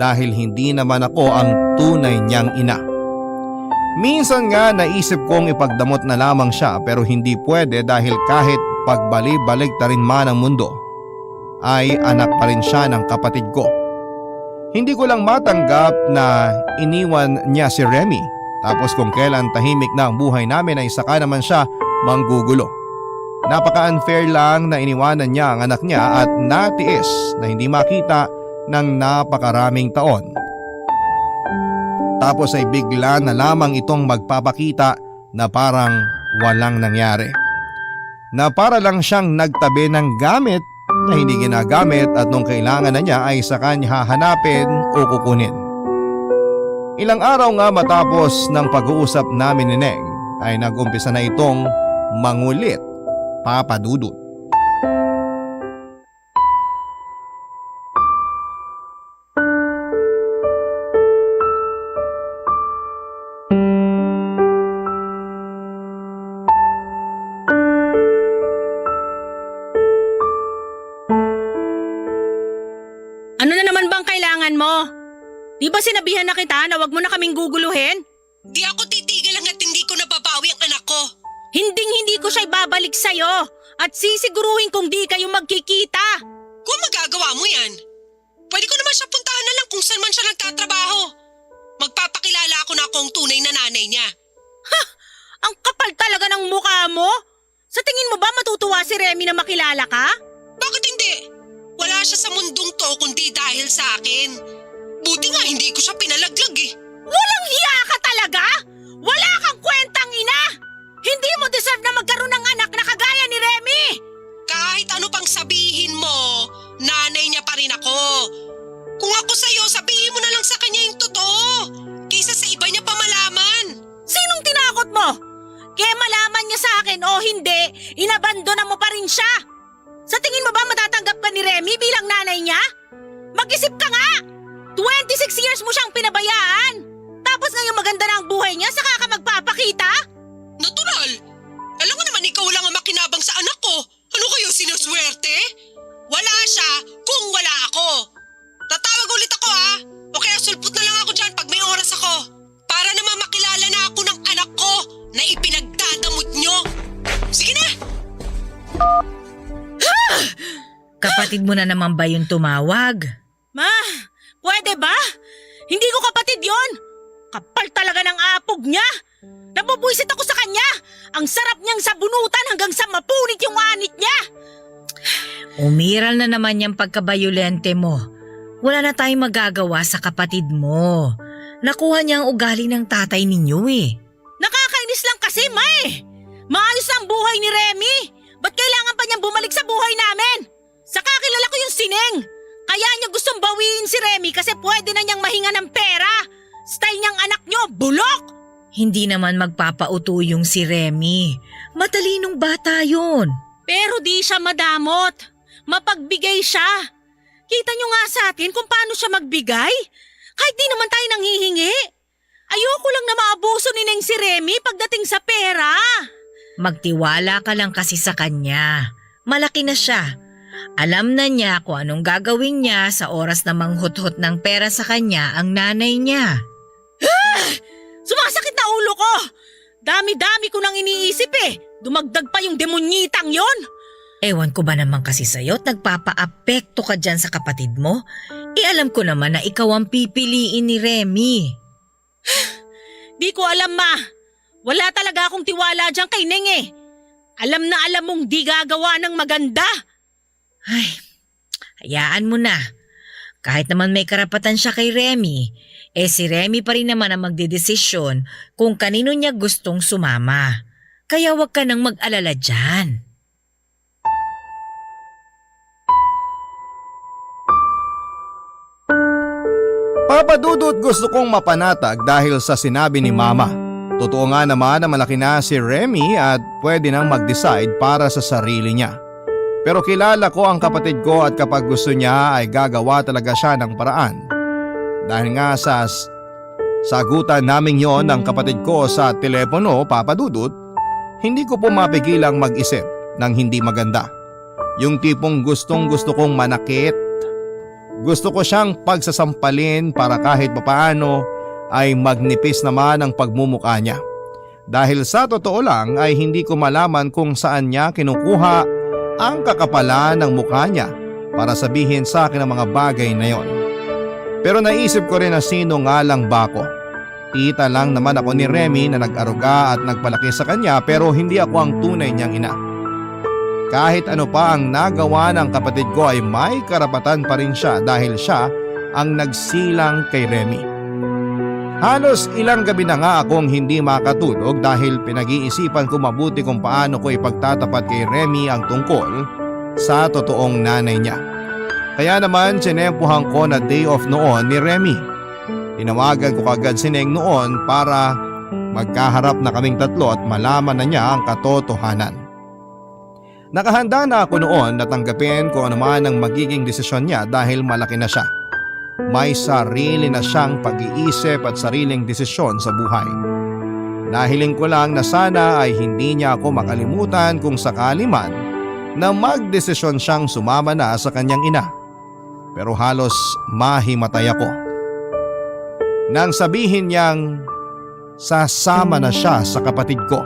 Dahil hindi naman ako ang tunay niyang ina. Minsan nga naisip kong ipagdamot na lamang siya pero hindi pwede dahil kahit pagbalik-balik ta rin man ang mundo ay anak pa rin siya ng kapatid ko. Hindi ko lang matanggap na iniwan niya si Remy tapos kung kailan tahimik na ang buhay namin ay saka naman siya manggugulo. Napaka-unfair lang na iniwanan niya ang anak niya at natiis na hindi makita ng napakaraming taon. Tapos ay bigla na lamang itong magpapakita na parang walang nangyari. Na para lang siyang nagtabi ng gamit na hindi ginagamit at nung kailangan na niya ay sa kanya hahanapin o kukunin. Ilang araw nga matapos ng pag-uusap namin ni Neng ay nag-umpisa na itong mangulit, Papa Dudut. Ano na naman bang kailangan mo? Di ba sinabihan na kita na wag mo na kaming guguluhin? Di ako titigil hanggat hindi ko nababawi ang anak ko. Hinding-hindi ko siya ibabalik sa'yo at sisiguruhin kung di kayo magkikita. Kung magagawa mo yan, pwede ko naman siya puntahan na lang kung saan man siya nagtatrabaho. Magpapakilala ako na akong tunay na nanay niya. Ang kapal talaga ng mukha mo. Sa tingin mo ba matutuwa si Remy na makilala ka? Bakit hindi? Wala siya sa mundong to kundi dahil sa akin. Buti nga hindi ko siya pinalaglag eh. Walang hiya ka talaga? Wala kang kwentang ina! Hindi mo deserve na magkaroon ng anak na kagaya ni Remy! Kahit ano pang sabihin mo, nanay niya pa rin ako. Kung ako sa'yo, sabihin mo na lang sa kanya yung totoo. Kaysa sa iba niya pa malaman. Sinong tinakot mo? Kaya malaman niya sa akin o hindi, inabandona mo pa rin siya. Sa tingin mo ba matatanggap ka ni Remy bilang nanay niya? Mag-isip ka nga! 26 years mo siyang pinabayaan! Tapos ngayon maganda na ang buhay niya, saka ka magpapakita? Natural. Alam mo naman ikaw lang ang makinabang sa anak ko. Ano kayo, sinuswerte? Wala siya kung wala ako. Tatawag ulit ako ha. O kaya sulpot na lang ako dyan pag may oras ako. Para naman makilala na ako ng anak ko na ipinagdadamot nyo. Sige na! Kapatid mo na naman ba yung tumawag? Ma, pwede ba? Hindi ko kapatid yon. Kapal talaga ng apog niya. Nabubwisit ako sa kanya. Ang sarap niyang sabunutan hanggang sa mapunit yung anit niya. Umiral na naman yung pagkabayolente mo. Wala na tayong magagawa sa kapatid mo. Nakuha niya ang ugali ng tatay ninyo eh. Nakakainis lang kasi, ma eh. Maayos na ang buhay ni Remy. Ba't kailangan pa niyang bumalik sa buhay namin? Saka kilala ko yung Sineng. Kaya niya gustong bawiin si Remy kasi pwede na niyang mahinga ng pera. Style niyang anak niyo, bulok! Hindi naman magpapauto yung si Remy. Matalinong bata yun. Pero di siya madamot. Mapagbigay siya. Kita niyo nga sa atin kung paano siya magbigay. Kahit di naman tayo nanghihingi. Ayoko lang na maabuso ni Neng si Remy pagdating sa pera. Magtiwala ka lang kasi sa kanya. Malaki na siya. Alam na niya kung anong gagawin niya sa oras na manghuthot ng pera sa kanya ang nanay niya. Sumasakit na ulo ko. Dami-dami ko nang iniisip eh. Dumagdag pa yung demonyitang yon. Ewan ko ba naman kasi sa'yo at nagpapa-apekto ka dyan sa kapatid mo? Alam ko naman na ikaw ang pipiliin ni Remy. Di ko alam, ma. Wala talaga akong tiwala dyan kay Neng eh. Alam na alam mong di gagawa ng maganda. Ay, hayaan mo na. Kahit naman may karapatan siya kay Remy, si Remy pa rin naman ang magdedesisyon kung kanino niya gustong sumama. Kaya wag ka nang mag-alala dyan. Papa Dudut, gusto kong mapanatag dahil sa sinabi ni Mama. Totoo nga naman na malaki na si Remy at pwede nang mag-decide para sa sarili niya. Pero kilala ko ang kapatid ko at kapag gusto niya ay gagawa talaga siya ng paraan. Dahil nga sa sagutan naming yon ng kapatid ko sa telepono, Papa Dudut, hindi ko po mapigilang mag-isip ng hindi maganda. Yung tipong gustong gusto kong manakit. Gusto ko siyang pagsasampalin para kahit papaano ay magnipis naman ang pagmumukha niya. Dahil sa totoo lang ay hindi ko malaman kung saan niya kinukuha ang kakapalan ng mukha niya para sabihin sa akin ang mga bagay na yon. Pero naisip ko rin na sino nga lang ba ako. Tita lang naman ako ni Remy na nag-aruga at nagpalaki sa kanya pero hindi ako ang tunay niyang ina. Kahit ano pa ang nagawa ng kapatid ko ay may karapatan pa rin siya dahil siya ang nagsilang kay Remy. Halos ilang gabi na nga akong hindi makatulog dahil pinag-iisipan ko mabuti kung paano ko ipagtatapat kay Remy ang tungkol sa totoong nanay niya. Kaya naman sinempuhan ko na day off noon ni Remy. Tinawagan ko kagad si Neng noon para magkaharap na kaming tatlo at malaman na niya ang katotohanan. Nakahanda na ako noon na tanggapin kung ano man ang magiging desisyon niya dahil malaki na siya. May sarili na siyang pag-iisip at sariling desisyon sa buhay. Nahiling ko lang na sana ay hindi niya ako makalimutan kung sakali man na magdesisyon siyang sumama na sa kanyang ina. Pero halos mahimatay ako nang sabihin niyang sasama na siya sa kapatid ko.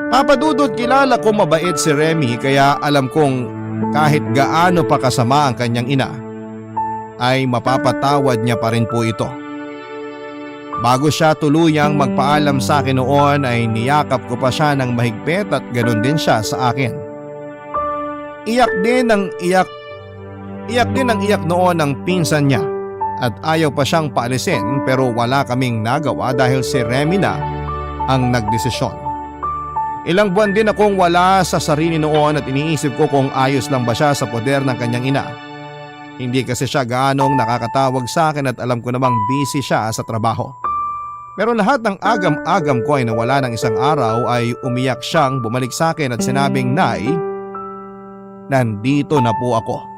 Papadudod, kilala ko mabait si Remy kaya alam kong kahit gaano pa kasama ang kanyang ina ay mapapatawad niya pa rin po ito. Bago siya tuluyang magpaalam sa akin noon ay niyakap ko pa siya ng mahigpit at ganoon din siya sa akin. Iyak din ang iyak noon ang pinsan niya at ayaw pa siyang paalisin pero wala kaming nagawa dahil si Remy na ang nagdesisyon. Ilang buwan din akong wala sa sarili noon at iniisip ko kung ayos lang ba siya sa poder ng kanyang ina. Hindi kasi siya gaanong nakakatawag sa akin at alam ko namang busy siya sa trabaho. Pero lahat ng agam-agam ko ay nawala ng isang araw ay umiyak siyang bumalik sa akin at sinabing, "Nay, nandito na po ako."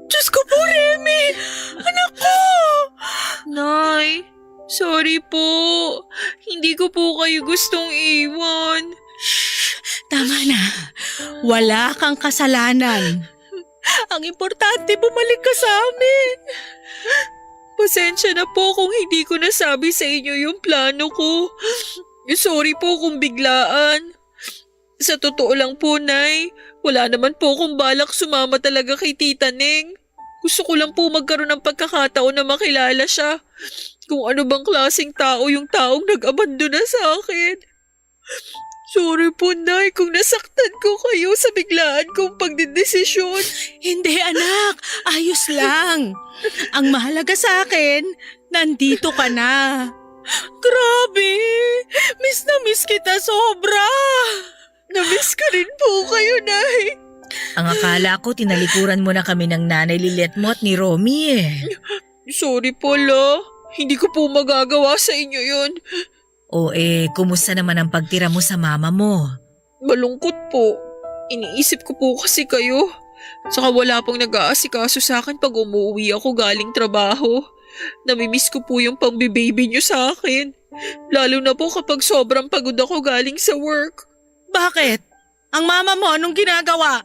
Diyos ko po, Remy! Anak ko! Nay, sorry po. Hindi ko po kayo gustong iwan. Tama na. Wala kang kasalanan. Ang importante, bumalik ka sa amin. Pasensya na po kung hindi ko nasabi sa inyo yung plano ko. Sorry po kung biglaan. Sa totoo lang po, Nay, wala naman po akong balak sumama talaga kay Tita Neng. Gusto ko lang po magkaroon ng pagkakataon na makilala siya. Kung ano bang klaseng tao yung taong nag-abandona sa akin. Sorry po, Nay, kung nasaktan ko kayo sa biglaan kong pagdedesisyon. Hindi, anak. Ayos lang. Ang mahalaga sa akin, nandito ka na. Grabe! Miss na miss kita sobra! Namiss ka rin po kayo, Nay. Ang akala ko tinalikuran mo na kami ng nanay Lilet mo at ni Romy eh. Sorry po, La. Hindi ko po magagawa sa inyo yun. O kumusta naman ang pagtira mo sa mama mo? Malungkot po. Iniisip ko po kasi kayo. Saka wala pong nag-aasikaso sa akin pag umuwi ako galing trabaho. Namimiss ko po yung pambibaby niyo sa akin. Lalo na po kapag sobrang pagod ako galing sa work. Bakit? Ang mama mo, anong ginagawa?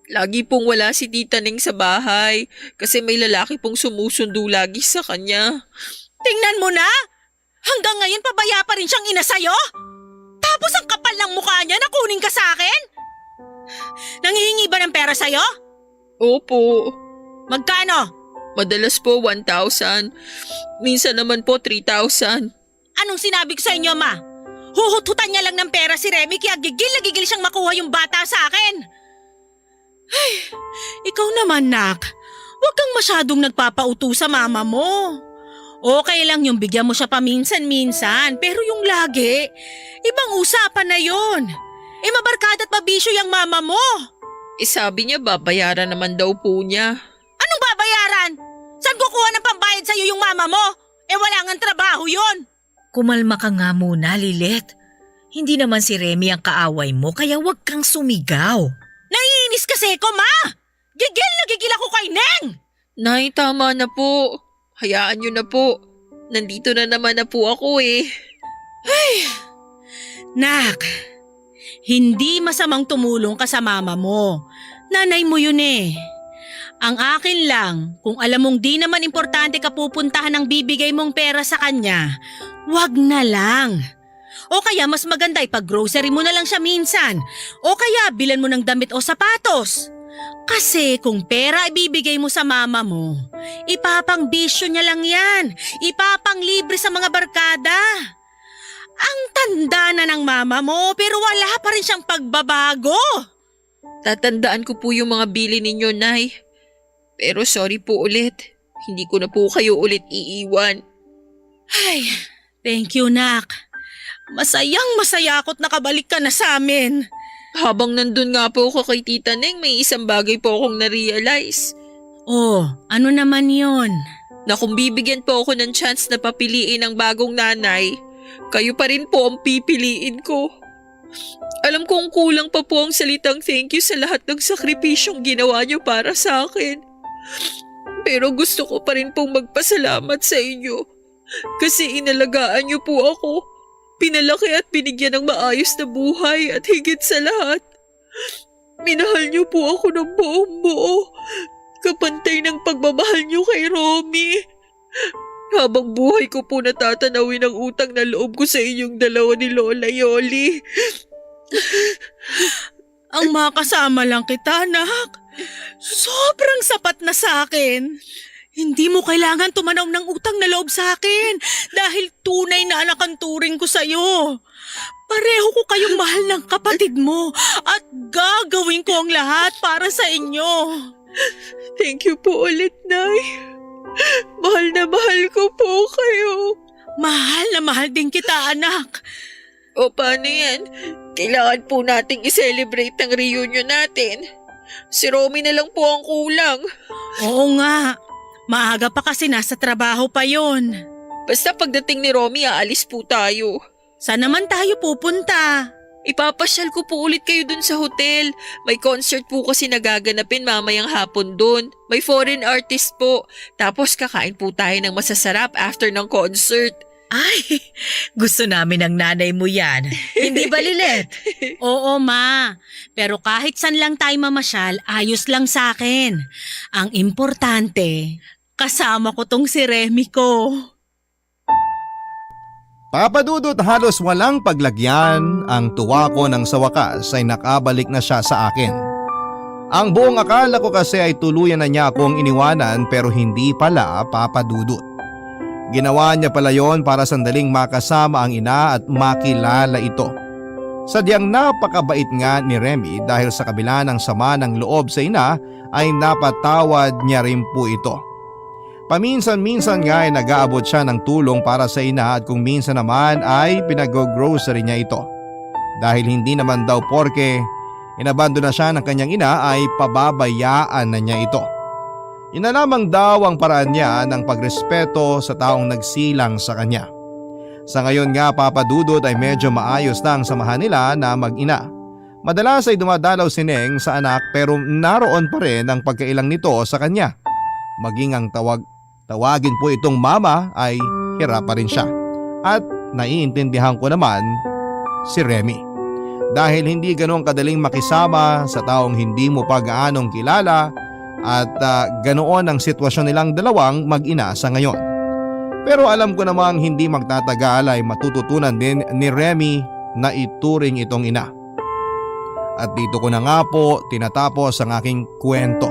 Lagi pong wala si Tita Neng sa bahay kasi may lalaki pong sumusundo lagi sa kanya. Tingnan mo na! Hanggang ngayon pabaya pa rin siyang ina sa'yo? Tapos ang kapal ng mukha niya na kunin ka sa akin? Nanghihingi ba ng pera sa'yo? Opo. Magkano? Madalas po 1,000. Minsan naman po 3,000. Anong sinabi ko sa inyo, ma? Huhut-hutan niya lang ng pera si Remy kaya gigil na gigil siyang makuha yung bata sa akin. Ay, ikaw naman, nak. Huwag kang masyadong nagpapauto sa mama mo. Okay lang yung bigyan mo siya paminsan-minsan, pero yung lagi, ibang usapan na yon. Mabarkada at mabisyo yung mama mo. Sabi niya babayaran naman daw po niya. Anong babayaran? Saan kukuha ng pambayad sa'yo yung mama mo? Wala ngang trabaho yon. Kumalma ka nga muna, Lilet. Hindi naman si Remy ang kaaway mo kaya huwag kang sumigaw. Naiinis kasi ko, ma! Gigil na gigil ako kay Neng! Nay, tama na po. Hayaan niyo na po. Nandito na naman na po ako eh. Nak, hindi masamang tumulong ka sa mama mo. Nanay mo yun eh. Ang akin lang, kung alam mong di naman importante ka pupuntahan ng bibigay mong pera sa kanya, wag na lang. O kaya mas maganda ipag-grocery mo na lang siya minsan. O kaya bilan mo ng damit o sapatos. Kasi kung pera ibibigay mo sa mama mo, ipapang bisyo niya lang yan. Ipapang libre sa mga barkada. Ang tanda na ng mama mo pero wala pa rin siyang pagbabago. Tatandaan ko po yung mga bili ninyo, Nay. Pero sorry po ulit. Hindi ko na po kayo ulit iiwan. Ay, thank you, Nak. Masayang masaya ako't nakabalik ka na sa amin. Habang nandun nga po ako kay Tita Neng, may isang bagay po akong na-realize. Oh, ano naman yon? Na kung bibigyan po ako ng chance na papiliin ang bagong nanay, kayo pa rin po ang pipiliin ko. Alam kong kulang pa po ang salitang thank you sa lahat ng sakripisyong ginawa niyo para sa akin. Pero gusto ko pa rin pong magpasalamat sa inyo kasi inalagaan niyo po ako. Pinalaki at binigyan ng maayos na buhay at higit sa lahat, minahal niyo po ako ng buong buo. Kapantay ng pagmamahal niyo kay Romy. Habang buhay ko po natatanawin ang utang na loob ko sa inyong dalawa ni Lola Yoli. Ang makasama lang kita, Nak. Sobrang sapat na sa akin. Hindi mo kailangan tumanaw ng utang na loob sa akin dahil tunay na anak ang turing ko sa'yo. Pareho ko kayong mahal ng kapatid mo at gagawin ko ang lahat para sa inyo. Thank you po ulit, Nay. Mahal na mahal ko po kayo. Mahal na mahal din kita, anak. O paano yan? Kailangan po nating i-celebrate ang reunion natin. Si Romy na lang po ang kulang. Oo nga. Maaga pa kasi nasa trabaho pa yon. Basta pagdating ni Romy, aalis po tayo. Saan naman tayo pupunta? Ipapasyal ko po ulit kayo dun sa hotel. May concert po kasi nagaganapin mamayang hapon dun. May foreign artist po. Tapos kakain po tayo ng masasarap after ng concert. Ay, gusto namin ng nanay mo yan. Hindi ba, Lilet? Oo, Ma. Pero kahit saan lang tayo mamasyal, ayos lang sa akin. Ang importante, kasama ko tong si Remy ko. Papadudot halos walang paglagyan ang tuwa ko nang sa wakas ay nakabalik na siya sa akin. Ang buong akala ko kasi ay tuluyan na niya akong iniwanan pero hindi pala, Papadudot. Ginawa niya pala yon para sandaling makasama ang ina at makilala ito. Sadyang napakabait nga ni Remy dahil sa kabila ng sama ng loob sa ina ay napatawad niya rin po ito. Paminsan-minsan nga ay nag-aabot siya ng tulong para sa ina at kung minsan naman ay pinag-grocery niya ito. Dahil hindi naman daw porke inabandona siya ng kanyang ina ay pababayaan na niya ito. Ina lamang daw ang paraan niya ng pagrespeto sa taong nagsilang sa kanya. Sa ngayon nga, Papadudot, ay medyo maayos na ang samahan nila na mag-ina. Madalas ay dumadalaw si Neng sa anak pero naroon pa rin ang pagkailang nito sa kanya. Maging ang tawagin po itong mama ay hirap pa rin siya. At naiintindihan ko naman si Remy. Dahil hindi ganoon kadaling makisama sa taong hindi mo pa gaanong kilala at ganoon ang sitwasyon nilang dalawang mag-ina sa ngayon. Pero alam ko namang hindi magtatagal ay matututunan din ni Remy na ituring itong ina. At dito ko na nga po tinatapos ang aking kwento.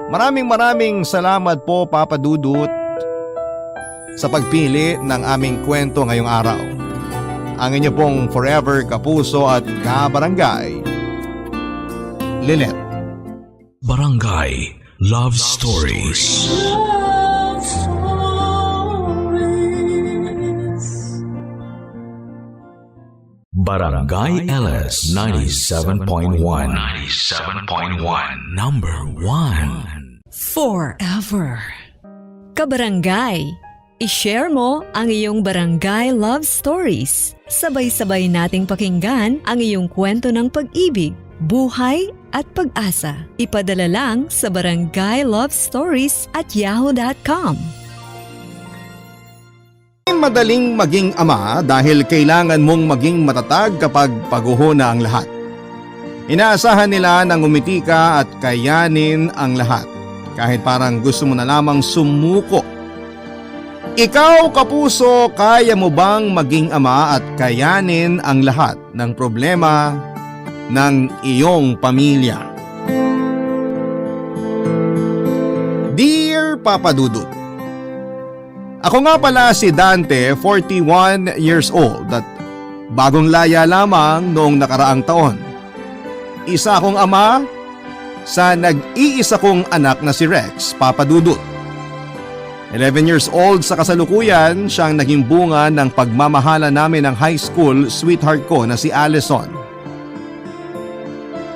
Maraming salamat po, Papadudot, sa pagpili ng aming kwento ngayong araw. Ang inyo pong forever kapuso at kabarangay, Lilet. Barangay Love Stories. Barangay LS 97.1. 97.1. Number 1. Forever. Kabarangay, i-share mo ang iyong barangay love stories. Sabay-sabay nating pakinggan ang iyong kwento ng pag-ibig, buhay at pag-asa. Ipadala lang sa barangaylovestories@yahoo.com. Madaling maging ama dahil kailangan mong maging matatag kapag paguhuna ang lahat. Inaasahan nila na ngumiti ka at kayanin ang lahat. Kahit parang gusto mo na lamang sumuko. Ikaw, kapuso, kaya mo bang maging ama at kayanin ang lahat ng problema ng iyong pamilya? Dear Papadudot, ako nga pala si Dante, 41 years old at Bagong laya lamang noong nakaraang taon. Isa akong ama sa nag-iisa kong anak na si Rex, Papa Dudut. 11 years old sa kasalukuyan, siyang naging bunga ng pagmamahala namin ng high school sweetheart ko na si Allison.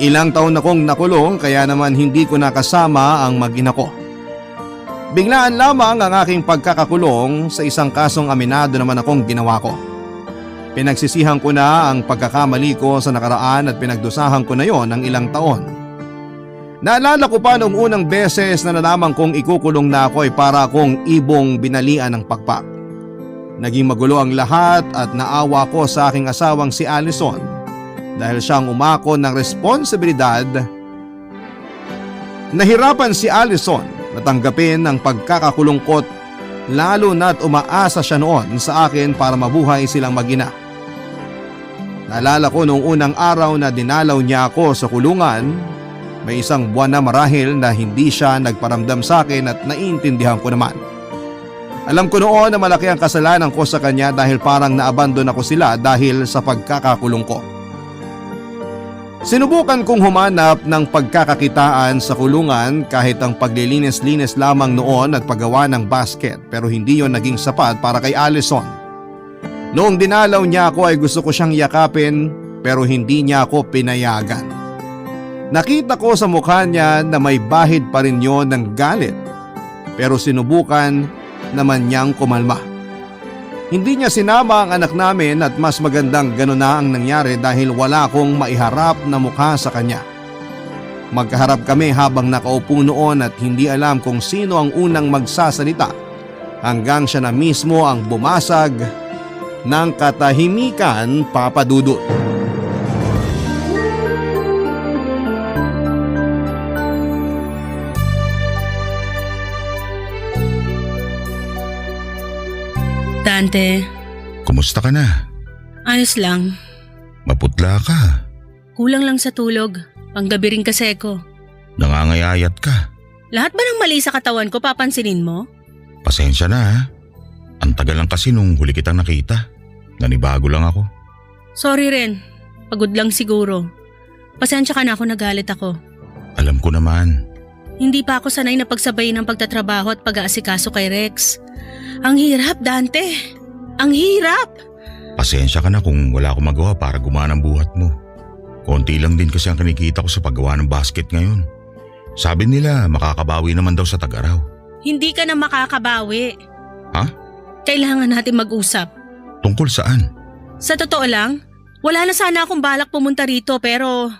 Ilang taon akong nakulong kaya naman hindi ko nakasama ang mag-ina ko. Biglaan lamang ang aking pagkakakulong sa isang kasong aminado naman akong ginawa ko. Pinagsisihan ko na ang pagkakamali ko sa nakaraan at pinagdusahan ko na yon ng ilang taon. Naalala ko pa noong unang beses na nalaman kong ikukulong na ako ay para akong ibong binalian ng pakpak. Naging magulo ang lahat at naawa ko sa aking asawang si Allison dahil siyang umako ng responsibilidad. Nahirapan si Allison na tanggapin ang pagkakakulong ko lalo na't umaasa siya noon sa akin para mabuhay silang mag-ina. Naalala ko noong unang araw na dinalaw niya ako sa kulungan. May isang buwan na marahil na hindi siya nagparamdam sa akin at naiintindihan ko naman. Alam ko noon na malaki ang kasalanan ko sa kanya dahil parang naabandon ako sila dahil sa pagkakakulong ko. Sinubukan kong humanap ng pagkakakitaan sa kulungan kahit ang paglilinis-linis lamang noon at paggawa ng basket pero hindi yon naging sapat para kay Allison. Noong dinalaw niya ako ay gusto ko siyang yakapin pero hindi niya ako pinayagan. Nakita ko sa mukha niya na may bahid pa rin yon ng galit pero sinubukan naman niyang kumalma. Hindi niya sinama ang anak namin at mas magandang gano'n na ang nangyari dahil wala akong maiharap na mukha sa kanya. Magkaharap kami habang nakaupo noon at hindi alam kung sino ang unang magsasalita hanggang siya na mismo ang bumasag ng katahimikan, Papa Dudut. Dante, Kumusta ka na? ayos lang. Maputla ka. Kulang lang sa tulog. Panggabi rin kasi ko. Nangangayayat ka. Lahat ba ng mali sa katawan ko papansinin mo? Pasensya na ha. Ang tagal lang kasi nung huli kitang nakita. Nanibago lang ako. Sorry rin. Pagod lang siguro. Pasensya ka na ako, nagalit ako. Alam ko naman. Hindi pa ako sanay na pagsabay ng pagtatrabaho at pag-aasikaso kay Rex. Ang hirap, Dante. Ang hirap. Pasensya ka na kung wala akong magawa para gumana ang buhat mo. Konti lang din kasi ang kinikita ko sa paggawa ng basket ngayon. Sabi nila makakabawi naman daw sa tag-araw. Hindi ka na makakabawi. Ha? Kailangan natin mag-usap. Tungkol saan? Sa totoo lang, wala na sana akong balak pumunta rito pero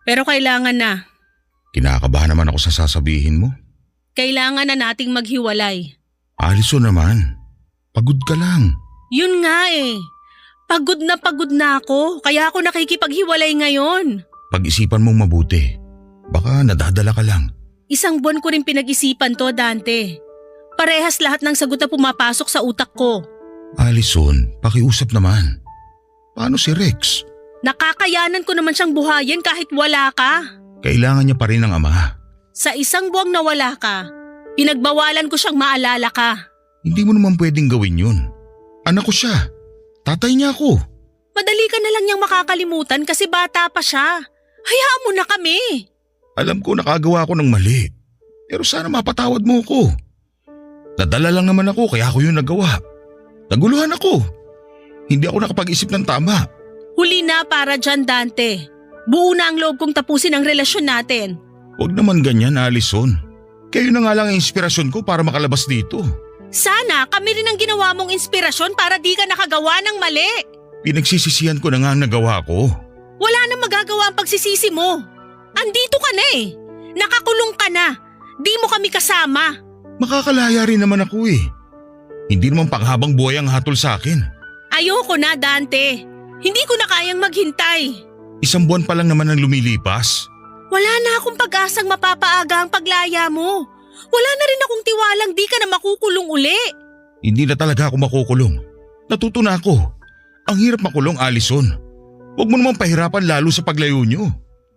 kailangan na. Kinakabahan naman ako sa sasabihin mo. Kailangan na nating maghiwalay. Allison naman, pagod ka lang. Yun nga eh. Pagod na ako, kaya ako nakikipaghiwalay ngayon. Pag-isipan mong mabuti. Baka nadadala ka lang. Isang buwan ko rin pinag-isipan to, Dante. Parehas lahat ng sagot na pumapasok sa utak ko. Allison, pakiusap naman. Paano si Rex? Nakakayanan ko naman siyang buhayin kahit wala ka. Kailangan niya pa rin ng ama. Sa isang buwang nawala ka, pinagbawalan ko siyang maalala ka. Hindi mo naman pwedeng gawin yun. Anak ko siya. Tatay niya ako. Madali ka na lang niyang makakalimutan kasi bata pa siya. Hayaan mo na kami. Alam ko nakagawa ko ng mali. Pero sana mapatawad mo ako. Nadala lang naman ako kaya ako yung nagawa. Naguluhan ako. Hindi ako nakapag-isip ng tama. Huli na para dyan, Dante. Buo na ang loob kong tapusin ang relasyon natin. Huwag naman ganyan, Allison. Kayo na nga lang ang inspirasyon ko para makalabas dito. Sana kami rin ang ginawa mong inspirasyon para di ka nakagawa ng mali. Pinagsisisihan ko na nga ang nagawa ko. Wala nang magagawa ang pagsisisi mo. Andito ka na eh. Nakakulong ka na. Di mo kami kasama. Makakalaya rin naman ako eh. Hindi naman panghabang buhay ang hatol sa akin. Ayoko na, Dante. Hindi ko na kayang maghintay. Isang buwan pa lang naman ang lumilipas. Wala na akong pag-asang mapapaaga ang paglaya mo. Wala na rin akong tiwalang di ka na makukulong uli. Hindi na talaga ako makukulong. Natuto na ako. Ang hirap makulong, Allison. Huwag mo naman pahirapan lalo sa paglayo niyo.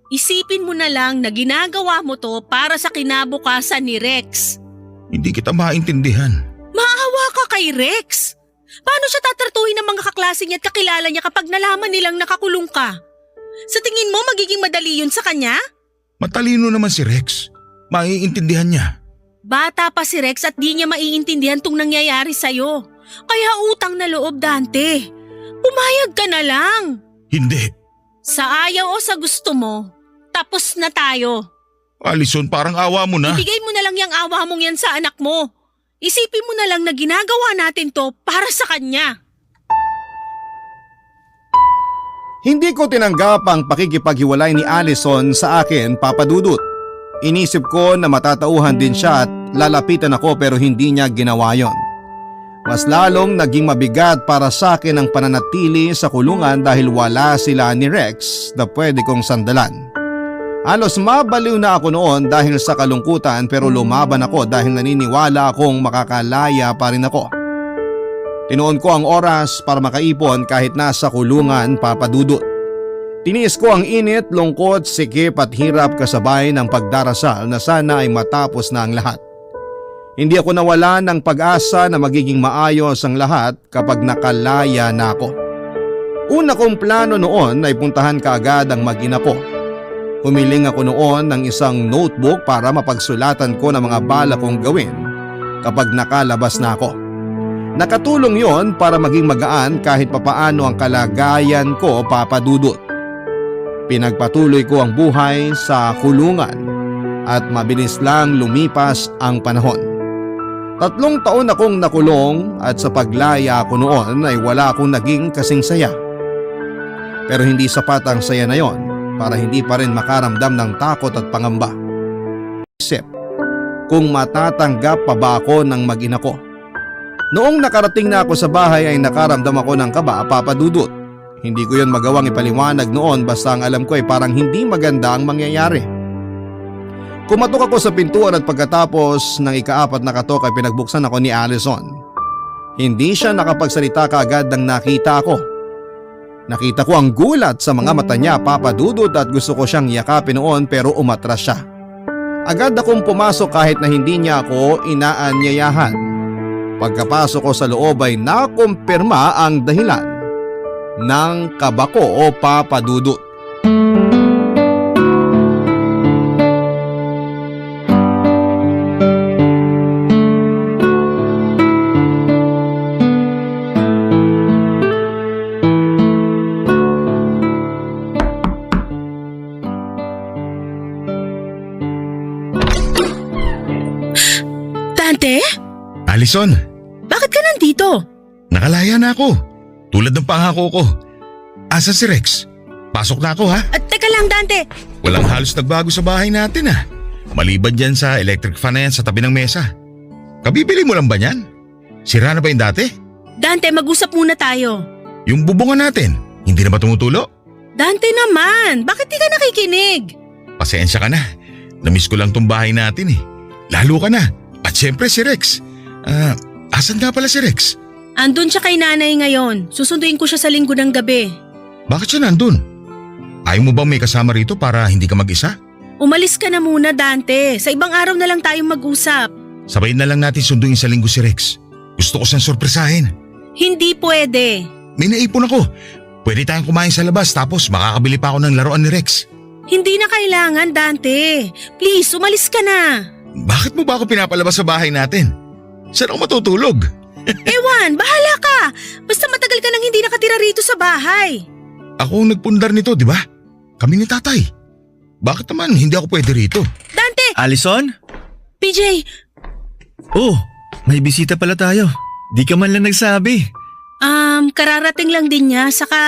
Isipin mo na lang na ginagawa mo to para sa kinabukasan ni Rex. Hindi kita maintindihan. Maawa ka kay Rex. Paano siya tatratuhin ng mga kaklase niya at kakilala niya kapag nalaman nilang nakakulong ka? Sa tingin mo magiging madali yun sa kanya? Matalino naman si Rex. Maiintindihan niya. Bata pa si Rex at di niya maiintindihan tong nangyayari sa'yo. Kaya utang na loob, Dante. Pumayag ka na lang. Hindi. Sa ayaw o sa gusto mo, tapos na tayo. Alison, parang awa mo na. Ibigay mo na lang yung awa mong yan sa anak mo. Isipin mo na lang na ginagawa natin to para sa kanya. Hindi ko tinanggap ang pakikipaghiwalay ni Allison sa akin, Papa Dudut. Inisip ko na matatauhan din siya at lalapitan ako pero hindi niya ginawa yon. Mas lalong naging mabigat para sa akin ang pananatili sa kulungan dahil wala sila ni Rex na pwede kong sandalan. Halos mabaliw na ako noon dahil sa kalungkutan pero lumaban ako dahil naniniwala akong makakalaya pa rin ako. Tinuon ko ang oras para makaipon kahit nasa kulungan, Papa Dudut. Tiniis ko ang init, lungkot, sikip at hirap kasabay ng pagdarasal na sana ay matapos na ang lahat. Hindi ako nawala ng pag-asa na magiging maayos ang lahat kapag nakalaya na ako. Una kong plano noon ay puntahan kaagad ang mag-ina ko. Humiling ako noon ng isang notebook para mapagsulatan ko ng mga bala kong gawin kapag nakalabas na ako. Nakatulong yon para maging magaan kahit papaano ang kalagayan ko, Papa Dudut. Pinagpatuloy ko ang buhay sa kulungan at mabilis lang lumipas ang panahon. 3 taon akong nakulong at sa paglaya ko noon ay wala akong naging kasing saya. Pero hindi sapat ang saya na yon para hindi pa rin makaramdam ng takot at pangamba. Isip kung matatanggap pa ba ako ng mag-ina ko. Noong nakarating na ako sa bahay ay nakaramdam ako ng kaba, Papa Dudut. Hindi ko yon magawang ipaliwanag noon basta ang alam ko ay parang hindi maganda ang mangyayari. Kumatok ako sa pintuan at pagkatapos ng ika-4 na katok ay pinagbuksan ako ni Allison. Hindi siya nakapagsalita kaagad nang nakita ako. Nakita ko ang gulat sa mga mata niya, Papa Dudut, at gusto ko siyang yakapin noon pero umatras siya. Agad akong pumasok kahit na hindi niya ako inaanyayahan. Pagkapasok ko sa loob ay nakumpirma ang dahilan ng kaba ko, o Papa Dudut. Dante? Alison, Bakit ka nandito? nakalaya na ako. Tulad ng pangako ko. Asa si Rex? Pasok na ako ha. At teka lang, Dante. Walang halos nagbago sa bahay natin ha. Maliban dyan sa electric fan na yan sa tabi ng mesa. Kabibili mo lang ba yan? Sira na ba yung dati? Dante, mag-usap muna tayo. Yung bubungan natin, hindi na ba tumutulo? Dante naman, bakit di ka nakikinig? Pasensya ka na. Namiss ko lang tong bahay natin eh. Lalo ka na. At syempre si Rex. Asan nga pala si Rex? Andun siya kay nanay ngayon. Susunduin ko siya sa linggo ng gabi. Bakit siya nandun? Ayaw mo bang may kasama rito para hindi ka mag-isa? Umalis ka na muna, Dante. Sa ibang araw na lang tayong mag-usap. Sabay na lang natin sunduin sa linggo si Rex. Gusto ko siyang sorpresahin. Hindi pwede. May naipon ako. Pwede tayong kumain sa labas tapos makakabili pa ako ng laruan ni Rex. Hindi na kailangan, Dante. Please, umalis ka na. Bakit mo ba ako pinapalabas sa bahay natin? Saan ako matutulog? Ewan, bahala ka. Basta matagal ka nang hindi nakatira rito sa bahay. Ako ang nagpundar nito, di ba? Kami ni tatay. Bakit naman hindi ako pwede rito? Dante! Allison? PJ! Oh, may bisita pala tayo. Di ka man lang nagsabi. Kararating lang din niya. Saka,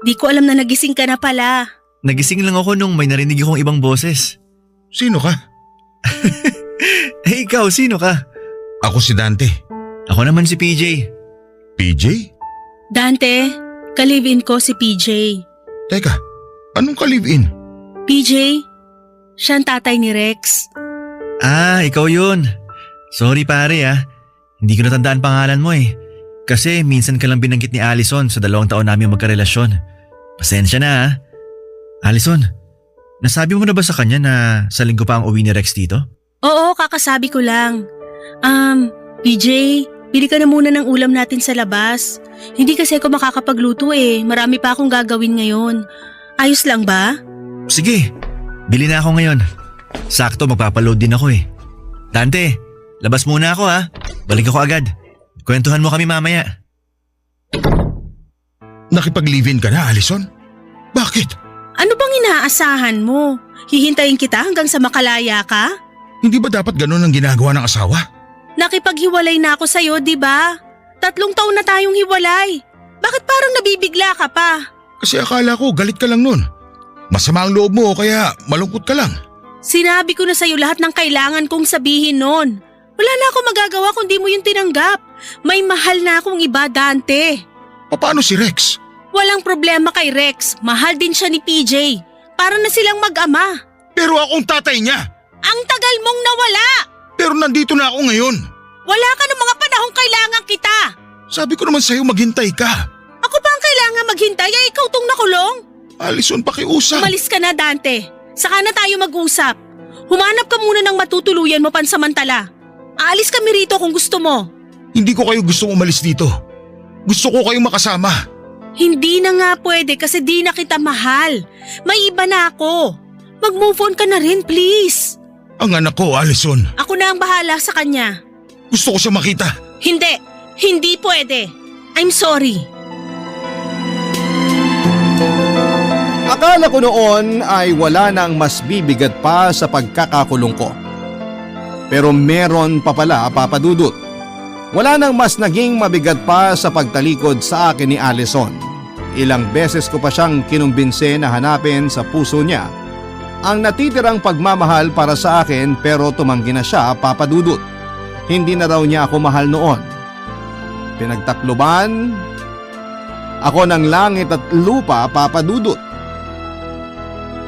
di ko alam na nagising ka na pala. Nagising lang ako nung may narinig akong ibang boses. Sino ka? Eh ikaw, sino ka? Ako si Dante. Ako naman si PJ. PJ? Dante, ka-live-in ko si PJ. Teka, anong ka-live-in? PJ, siya ang tatay ni Rex. Ah, ikaw yun. Sorry pare ah. Hindi ko natandaan pangalan mo eh. Kasi minsan ka lang binanggit ni Allison sa 2 taon namin magkarelasyon. Pasensya na ah. Allison, nasabi mo na ba sa kanya na sa linggo pa ang uwi ni Rex dito? Oo, kakasabi ko lang. PJ, Bili ka na muna ng ulam natin sa labas. Hindi kasi ako makakapagluto eh. Marami pa akong gagawin ngayon. Ayos lang ba? Sige, bili na ako ngayon. Sakto, magpapaload din ako eh. Dante, labas muna ako ha. Balik ako agad. Kwentuhan mo kami mamaya. Nakipag-live-in ka na, Allison? Bakit? Ano bang inaasahan mo? Hihintayin kita hanggang sa makalaya ka? Hindi ba dapat ganun ang ginagawa ng asawa? Nakipaghiwalay na ako sa'yo, di ba? 3 taon na tayong hiwalay. Bakit parang nabibigla ka pa? Kasi akala ko galit ka lang nun. Masama ang loob mo kaya malungkot ka lang. Sinabi ko na sa'yo lahat ng kailangan kong sabihin nun. Wala na ako magagawa kung di mo yung tinanggap. May mahal na akong iba, Dante. Paano si Rex? Walang problema kay Rex. Mahal din siya ni PJ. Para na silang mag-ama. Pero akong tatay niya. Ang tagal mong nawala. Pero nandito na ako ngayon. Wala ka ng mga panahong kailangan kita. Sabi ko naman sa'yo maghintay ka. Ako pa ang kailangan maghintay ay ikaw tong nakulong. Allison, pakiusap. Umalis ka na, Dante. Saka na tayo mag-usap. Humanap ka muna ng matutuluyan mo pansamantala. Aalis kami rito kung gusto mo. Hindi ko kayo gustong umalis dito. Gusto ko kayong makasama. Hindi na nga pwede kasi di na kita mahal. May iba na ako. Mag-move on ka na rin, please. Ang anak ko, Allison. Ako na ang bahala sa kanya. Gusto ko siya makita. Hindi. Hindi pwede. I'm sorry. Akala ko noon ay wala nang mas bibigat pa sa pagkakakulong ko. Pero meron pa pala, Papa Dudut. Wala nang mas naging mabigat pa sa pagtalikod sa akin ni Allison. Ilang beses ko pa siyang kinumbinse na hanapin sa puso niya ang natitirang pagmamahal para sa akin, pero tumanggi na siya, Papa Dudut. Hindi na raw niya ako mahal noon. Pinagtakloban ako ng langit at lupa, Papa Dudut.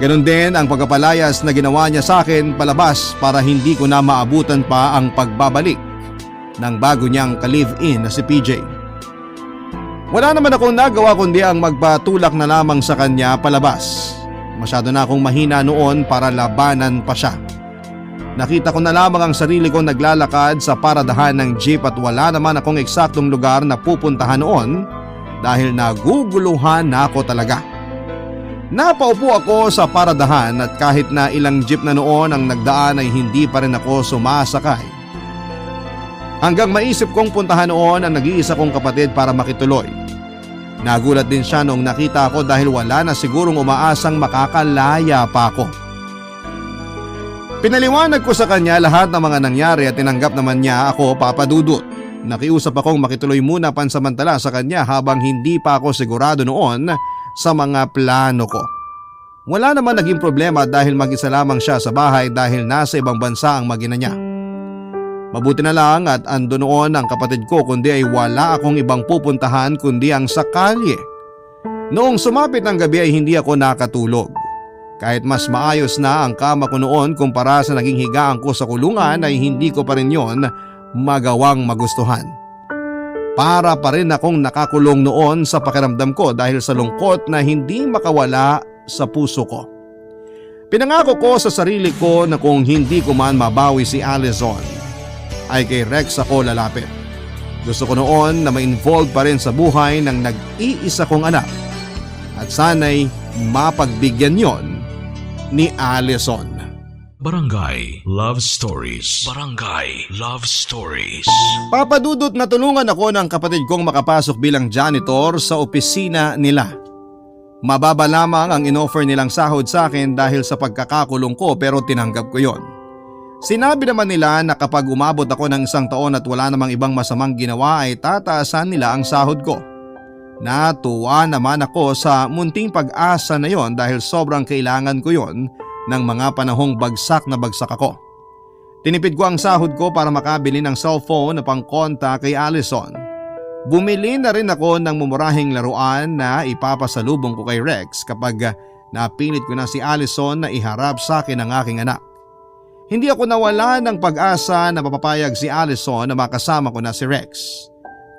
Ganon din ang pagpapalayas na ginawa niya sa akin palabas para hindi ko na maabutan pa ang pagbabalik ng bago niyang ka-live-in na si PJ. Wala naman akong nagawa kundi ang magpatulak na lamang sa kanya palabas. Masyado na akong mahina noon para labanan pa siya. Nakita ko na lamang ang sarili ko naglalakad sa paradahan ng jeep at wala naman akong eksaktong lugar na pupuntahan noon dahil naguguluhan na ako talaga. Napaupo ako sa paradahan at kahit na ilang jeep na noon ang nagdaan ay hindi pa rin ako sumasakay. Hanggang maisip kong puntahan noon ang nag-iisa kong kapatid para makituloy. Nagulat din siya nung nakita ako dahil wala na sigurong umaasang makakalaya pa ako. Pinaliwanag ko sa kanya lahat ng mga nangyari at tinanggap naman niya ako, Papa Dudut. Nakiusap akong makituloy muna pansamantala sa kanya habang hindi pa ako sigurado noon sa mga plano ko. Wala naman naging problema dahil mag-isa lamang siya sa bahay dahil nasa ibang bansa ang mag-ina niya. Mabuti na lang at ando noon ang kapatid ko kundi ay wala akong ibang pupuntahan kundi ang sa kalye. Noong sumapit ng gabi ay hindi ako nakatulog. Kahit mas maayos na ang kama ko noon kumpara sa naging higaan ko sa kulungan ay hindi ko pa rin yon magawang magustuhan. Para pa rin akong nakakulong noon sa pakiramdam ko dahil sa lungkot na hindi makawala sa puso ko. Pinangako ko sa sarili ko na kung hindi ko man mabawi si Allison ay kay Rex ako lalapit. Gusto ko noon na ma-involve pa rin sa buhay ng nag-iisa kong anak at sana'y mapagbigyan yon ni Allison. Barangay Love Stories. Barangay Love Stories. Papa Dudut, natulungan ako ng kapatid kong makapasok bilang janitor sa opisina nila. Mababa lamang ang inoffer nilang sahod sa akin dahil sa pagkakakulong ko pero tinanggap ko yon. Sinabi naman nila na kapag umabot ako ng 1 taon at wala namang ibang masamang ginawa ay tataasan nila ang sahod ko. Natuwa naman ako sa munting pag-asa na yon dahil sobrang kailangan ko yon ng mga panahong bagsak na bagsak ako. Tinipid ko ang sahod ko para makabili ng cellphone na pangkonta kay Allison. Bumili na rin ako ng mumurahing laruan na ipapasalubong ko kay Rex kapag napilit ko na si Allison na iharap sa akin ang aking anak. Hindi ako nawala ng pag-asa na mapapayag si Allison na makasama ko na si Rex.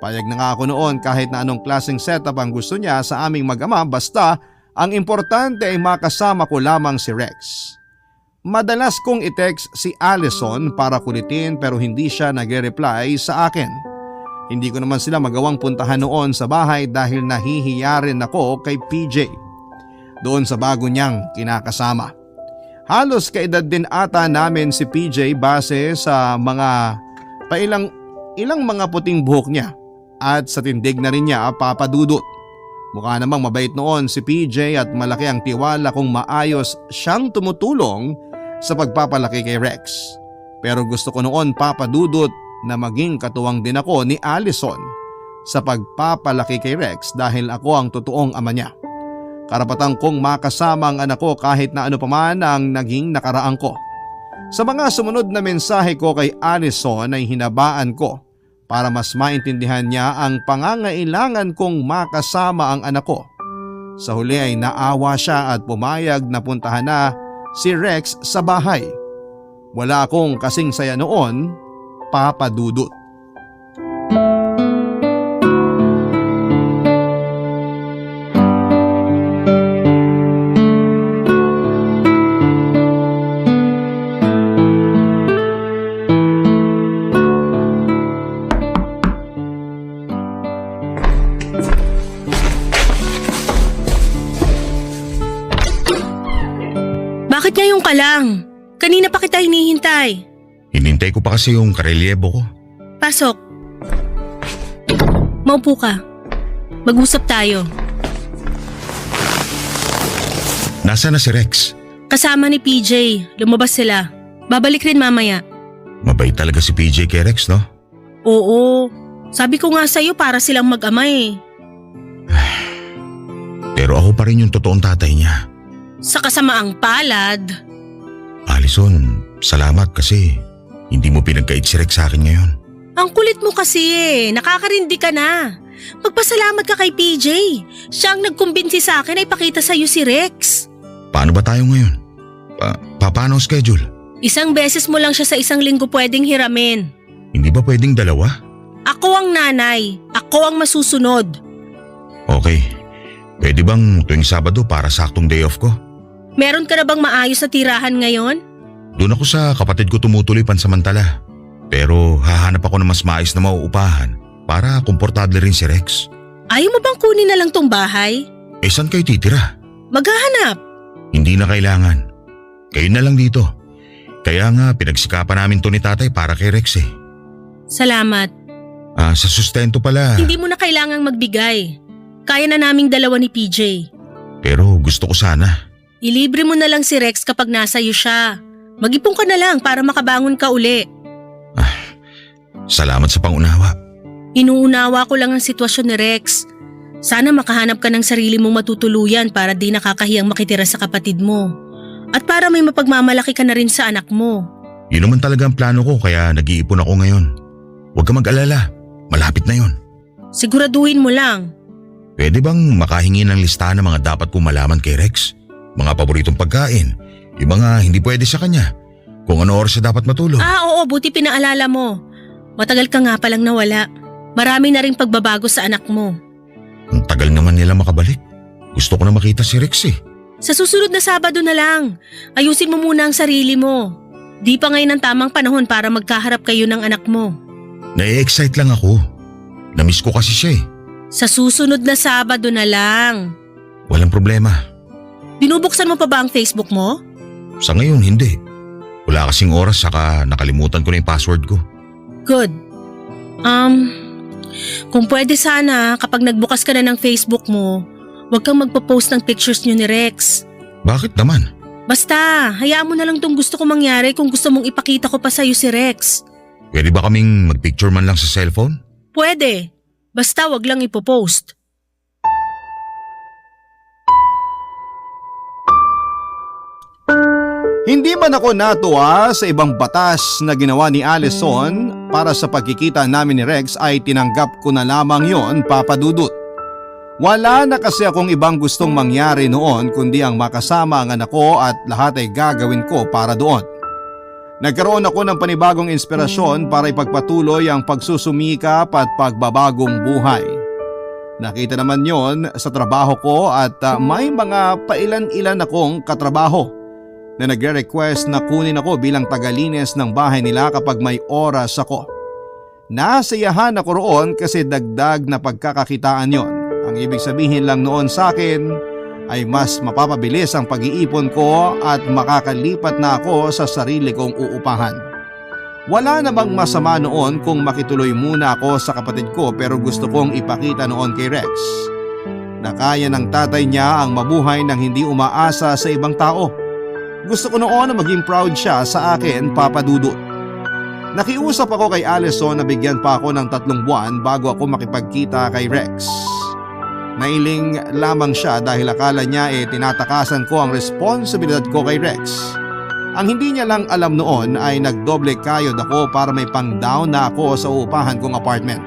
Payag na nga ako noon kahit na anong klaseng setup ang gusto niya sa aming mag-ama basta ang importante ay makasama ko lamang si Rex. Madalas kong i-text si Allison para kulitin pero hindi siya nagre-reply sa akin. Hindi ko naman sila magawang puntahan noon sa bahay dahil nahihiya rin ako kay PJ. Doon sa bago niyang kinakasama. Halos kaedad din ata namin si PJ base sa mga ilang mga puting buhok niya at sa tindig na rin niya papadudot. Mukha namang mabait noon si PJ at malaki ang tiwala kung maayos siyang tumutulong sa pagpapalaki kay Rex. Pero gusto ko noon papadudot na maging katuwang din ako ni Allison sa pagpapalaki kay Rex dahil ako ang totoong ama niya. Karapatan kong makasama ang anak ko kahit na ano paman ang naging nakaraan ko. Sa mga sumunod na mensahe ko kay Allison ay hinabaan ko para mas maintindihan niya ang pangangailangan kong makasama ang anak ko. Sa huli ay naawa siya at pumayag na puntahan na si Rex sa bahay. Wala akong kasing saya noon, Papa Dudut. Bakit ngayon ka lang? Kanina pa kita hinihintay. Hinintay ko pa kasi yung karelyebo ko. Pasok. Maupo ka. Mag-usap tayo. Nasaan na si Rex? Kasama ni PJ. Lumabas sila. Babalik rin mamaya. Mabait talaga si PJ kay Rex, no? Oo. Sabi ko nga sa'yo para silang mag-ama eh. Pero ako pa rin yung totoong tatay niya. Sa kasamaang palad. Allison, salamat kasi hindi mo pinagkait si Rex sa akin ngayon. Ang kulit mo kasi eh. Nakakarindi ka na. Magpasalamat ka kay PJ. Siya ang nagkumbinsi sa akin ay pakita sa'yo si Rex. Paano ba tayo ngayon? Paano ang schedule? Isang beses mo lang siya sa isang linggo pwedeng hiramin. Hindi ba pwedeng dalawa? Ako ang nanay. Ako ang masusunod. Okay. Pwede bang tuwing Sabado para saktong day off ko? Meron ka na bang maayos na tirahan ngayon? Doon ako sa kapatid ko tumutuloy pansamantala. Pero hahanap ako ng mas maayos na mauupahan para komportable rin si Rex. Ayaw mo bang kunin na lang tong bahay? Eh saan kayo titira? Maghahanap. Hindi na kailangan. Kayo na lang dito. Kaya nga pinagsikapan namin to ni tatay para kay Rex eh. Salamat. Sa sustento pala. Hindi mo na kailangang magbigay. Kaya na naming dalawa ni PJ. Pero gusto ko sana. Ilibre mo na lang si Rex kapag nasa iyo siya. Mag-ipon ka na lang para makabangon ka uli. Salamat sa pangunawa. Inuunawa ko lang ang sitwasyon ni Rex. Sana makahanap ka ng sarili mong matutuluyan para di nakakahiyang makitira sa kapatid mo. At para may mapagmamalaki ka na rin sa anak mo. Yun naman talaga ang plano ko kaya nag-iipon ako ngayon. Huwag ka mag-alala. Malapit na yon. Siguraduhin mo lang. Pwede bang makahingi ng listahan ng mga dapat kong malaman kay Rex? Mga paboritong pagkain, yung mga hindi pwede sa kanya, kung ano oras siya dapat matulog. Oo, buti pinaalala mo. Matagal ka nga palang nawala. Marami na ring pagbabago sa anak mo. Ang tagal naman nila makabalik. Gusto ko na makita si Rex eh. Sa susunod na Sabado na lang. Ayusin mo muna ang sarili mo. Di pa ngayon ang tamang panahon para magkaharap kayo ng anak mo. Na-excite lang ako. Namiss ko kasi siya eh. Sa susunod na Sabado na lang. Walang problema. Binubuksan mo pa ba ang Facebook mo? Sa ngayon hindi. Wala kasing oras saka nakalimutan ko na yung password ko. Good. Kung pwede sana kapag nagbukas ka na ng Facebook mo, huwag kang magpo-post ng pictures niyo ni Rex. Bakit naman? Basta, hayaan mo na lang tong gusto ko mangyari kung gusto mong ipakita ko pa sa'yo si Rex. Pwede ba kaming magpicture man lang sa cellphone? Pwede. Basta wag lang ipopost. Hindi man ako natuwa sa ibang batas na ginawa ni Allison para sa pagkikita namin ni Rex ay tinanggap ko na lamang yon, Papa Dudut. Wala na kasi akong ibang gustong mangyari noon kundi ang makasama ang anak ko at lahat ay gagawin ko para doon. Nagkaroon ako ng panibagong inspirasyon para ipagpatuloy ang pagsusumikap at pagbabagong buhay. Nakita naman yon sa trabaho ko at may mga pailan-ilan akong katrabaho na nagre-request na kunin ako bilang tagalinis ng bahay nila kapag may oras ako. Nasayahan ako roon kasi dagdag na pagkakakitaan yon. Ang ibig sabihin lang noon sa akin ay mas mapapabilis ang pag-iipon ko at makakalipat na ako sa sarili kong uupahan. Wala namang masama noon kung makituloy muna ako sa kapatid ko, pero gusto kong ipakita noon kay Rex na kaya ng tatay niya ang mabuhay nang hindi umaasa sa ibang tao. Gusto ko noon na maging proud siya sa akin, Papa Dudut. Nakiusap ako kay Allison na bigyan pa ako ng 3 buwan bago ako makipagkita kay Rex. Nailing lamang siya dahil akala niya tinatakasan ko ang responsibilidad ko kay Rex. Ang hindi niya lang alam noon ay nagdoble kayod ako para may pang-down na ako sa uupahan kong apartment.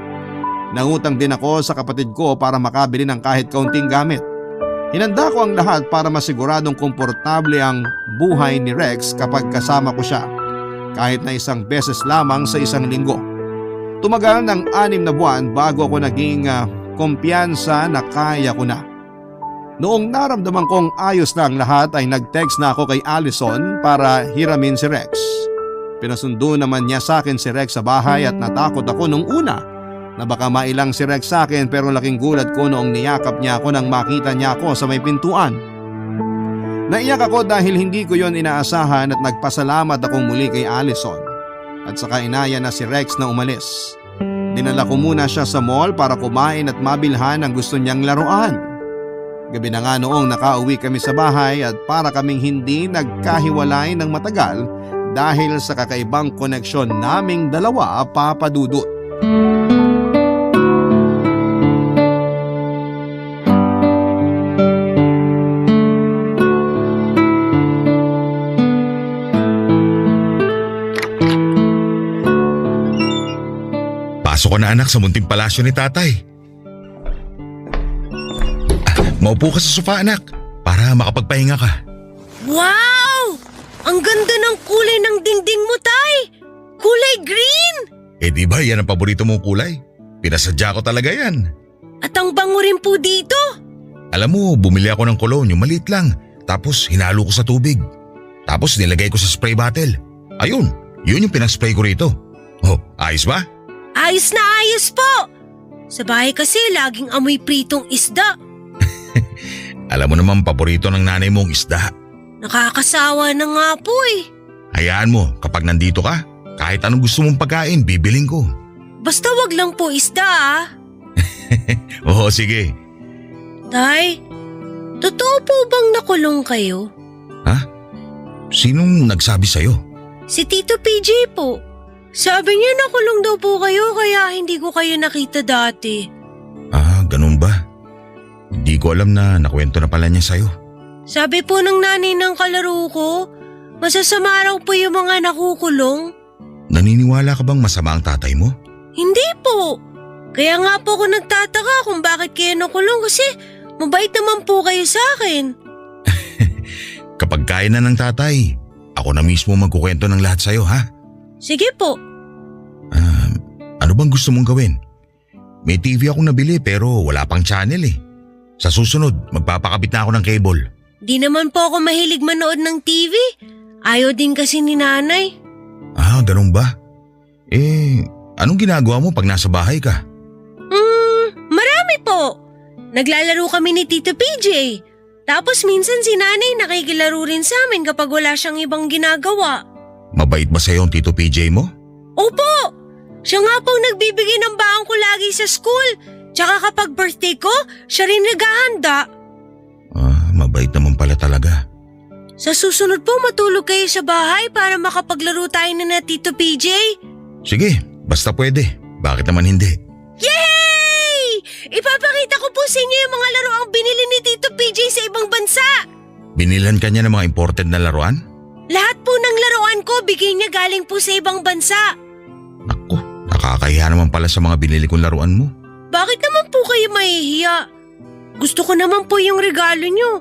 Nangutang din ako sa kapatid ko para makabili ng kahit kaunting gamit. Hinanda ko ang lahat para masiguradong komportable ang buhay ni Rex kapag kasama ko siya, kahit na 1 beses lamang sa 1 linggo. Tumagal ng 6 na buwan bago ako naging kumpiyansa na kaya ko na. Noong naramdaman kong ayos na ang lahat ay nag-text na ako kay Allison para hiramin si Rex. Pinasundo naman niya sa akin si Rex sa bahay at natakot ako nung una na baka mailang si Rex sa akin, pero laking gulat ko noong niyakap niya ako nang makita niya ako sa may pintuan. Naiyak ako dahil hindi ko yon inaasahan at nagpasalamat akong muli kay Allison at saka inaya na si Rex na umalis. Dinala ko muna siya sa mall para kumain at mabilhan ang gusto niyang laruan. Gabi na nga noong nakauwi kami sa bahay at para kaming hindi nagkahiwalay ng matagal dahil sa kakaibang koneksyon naming dalawa, Papa Dudut. Pasok ko na anak sa munting palasyo ni tatay. Maupo ka sa sofa anak para makapagpahinga ka. Wow! Ang ganda ng kulay ng dingding mo, Tay! Kulay green! Di ba yan ang paborito mong kulay? Pinasadya ko talaga yan. At ang bango rin po dito. Alam mo, bumili ako ng cologne, yung maliit lang. Tapos hinalo ko sa tubig. Tapos nilagay ko sa spray bottle. Ayun, yun yung pinag-spray ko rito. Oh, ayos ba? Ayos na ayos po! Sa bahay kasi laging amoy pritong isda. Alam mo naman paborito ng nanay mong isda. Nakakasawa na nga po eh. Hayaan mo, kapag nandito ka, kahit anong gusto mong pagkain, bibiling ko. Basta wag lang po isda ah. Oo, sige. Tay, totoo po bang nakulong kayo? Ha? Sinong nagsabi sa'yo? Si Tito PJ po. Sabi niya nakulong daw po kayo kaya hindi ko kayo nakita dati. Ah, ganun ba? Hindi ko alam na nakwento na pala niya sa'yo. Sabi po ng nanay ng kalaro ko, masasama raw po yung mga nakukulong. Naniniwala ka bang masama ang tatay mo? Hindi po. Kaya nga po ako nagtataka kung bakit kayo nakulong kasi mabait naman po kayo sa akin. Kapag kaya na ng tatay, ako na mismo magkukwento ng lahat sa'yo, ha? Sige po. Ano bang gusto mong gawin? May TV akong nabili pero wala pang channel eh. Sa susunod, magpapakabit na ako ng cable. Di naman po ako mahilig manood ng TV. Ayaw din kasi ni nanay. Ah, ganun ba? Anong ginagawa mo pag nasa bahay ka? Marami po. Naglalaro kami ni Tito PJ. Tapos minsan si nanay nakikilaro rin sa amin kapag wala siyang ibang ginagawa. Mabait ba sa'yo ang Tito PJ mo? Opo! Siya nga po nagbibigay ng baon ko lagi sa school. Tsaka kapag birthday ko, siya rin naghahanda. Ah, mabait naman pala talaga. Sa susunod po matulog kayo sa bahay para makapaglaro tayo na Tito PJ. Sige, basta pwede. Bakit naman hindi? Yay! Ipapakita ko po sa inyo yung mga laro ang binili ni Tito PJ sa ibang bansa. Binilan ka niya ng mga imported na laruan? Lahat po ng laruan ko bigay niya galing po sa ibang bansa. Naku, nakakahiya naman pala sa mga binili kong laruan mo. Bakit naman po kayo mahihiya? Gusto ko naman po yung regalo niyo.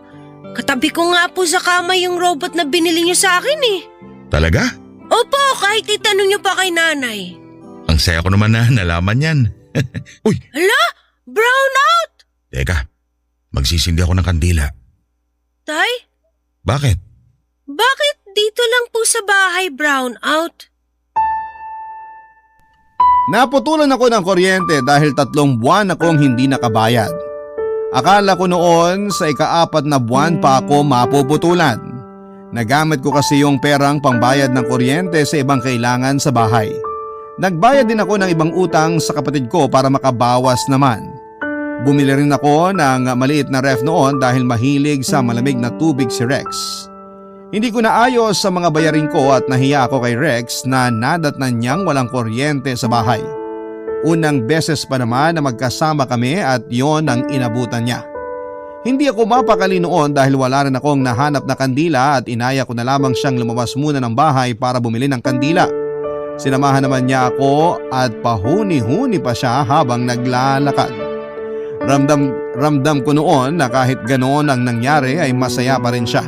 Katabi ko nga po sa kama yung robot na binili niyo sa akin eh. Talaga? Opo, kahit itanong niyo pa kay nanay. Ang saya ko naman na nalaman yan. Uy! Hala? Brown out! Teka, magsisindi ako ng kandila. Tay? Bakit? Bakit dito lang po sa bahay brown out? Naputulan ako ng kuryente dahil 3 buwan akong hindi nakabayad. Akala ko noon sa ika-4 na buwan pa ako mapuputulan. Nagamit ko kasi yung perang pangbayad ng kuryente sa ibang kailangan sa bahay. Nagbayad din ako ng ibang utang sa kapatid ko para makabawas naman. Bumili rin ako ng maliit na ref noon dahil mahilig sa malamig na tubig si Rex. Hindi ko naayos sa mga bayarin ko at nahiya ako kay Rex na nadatnan niyang walang kuryente sa bahay. Unang beses pa naman na magkasama kami at yon ang inabutan niya. Hindi ako mapakali noon dahil wala rin akong nahanap na kandila at inaya ko na lamang siyang lumabas muna ng bahay para bumili ng kandila. Sinamahan naman niya ako at pahuni-huni pa siya habang naglalakad. Ramdam ko noon na kahit ganoon ang nangyari ay masaya pa rin siya.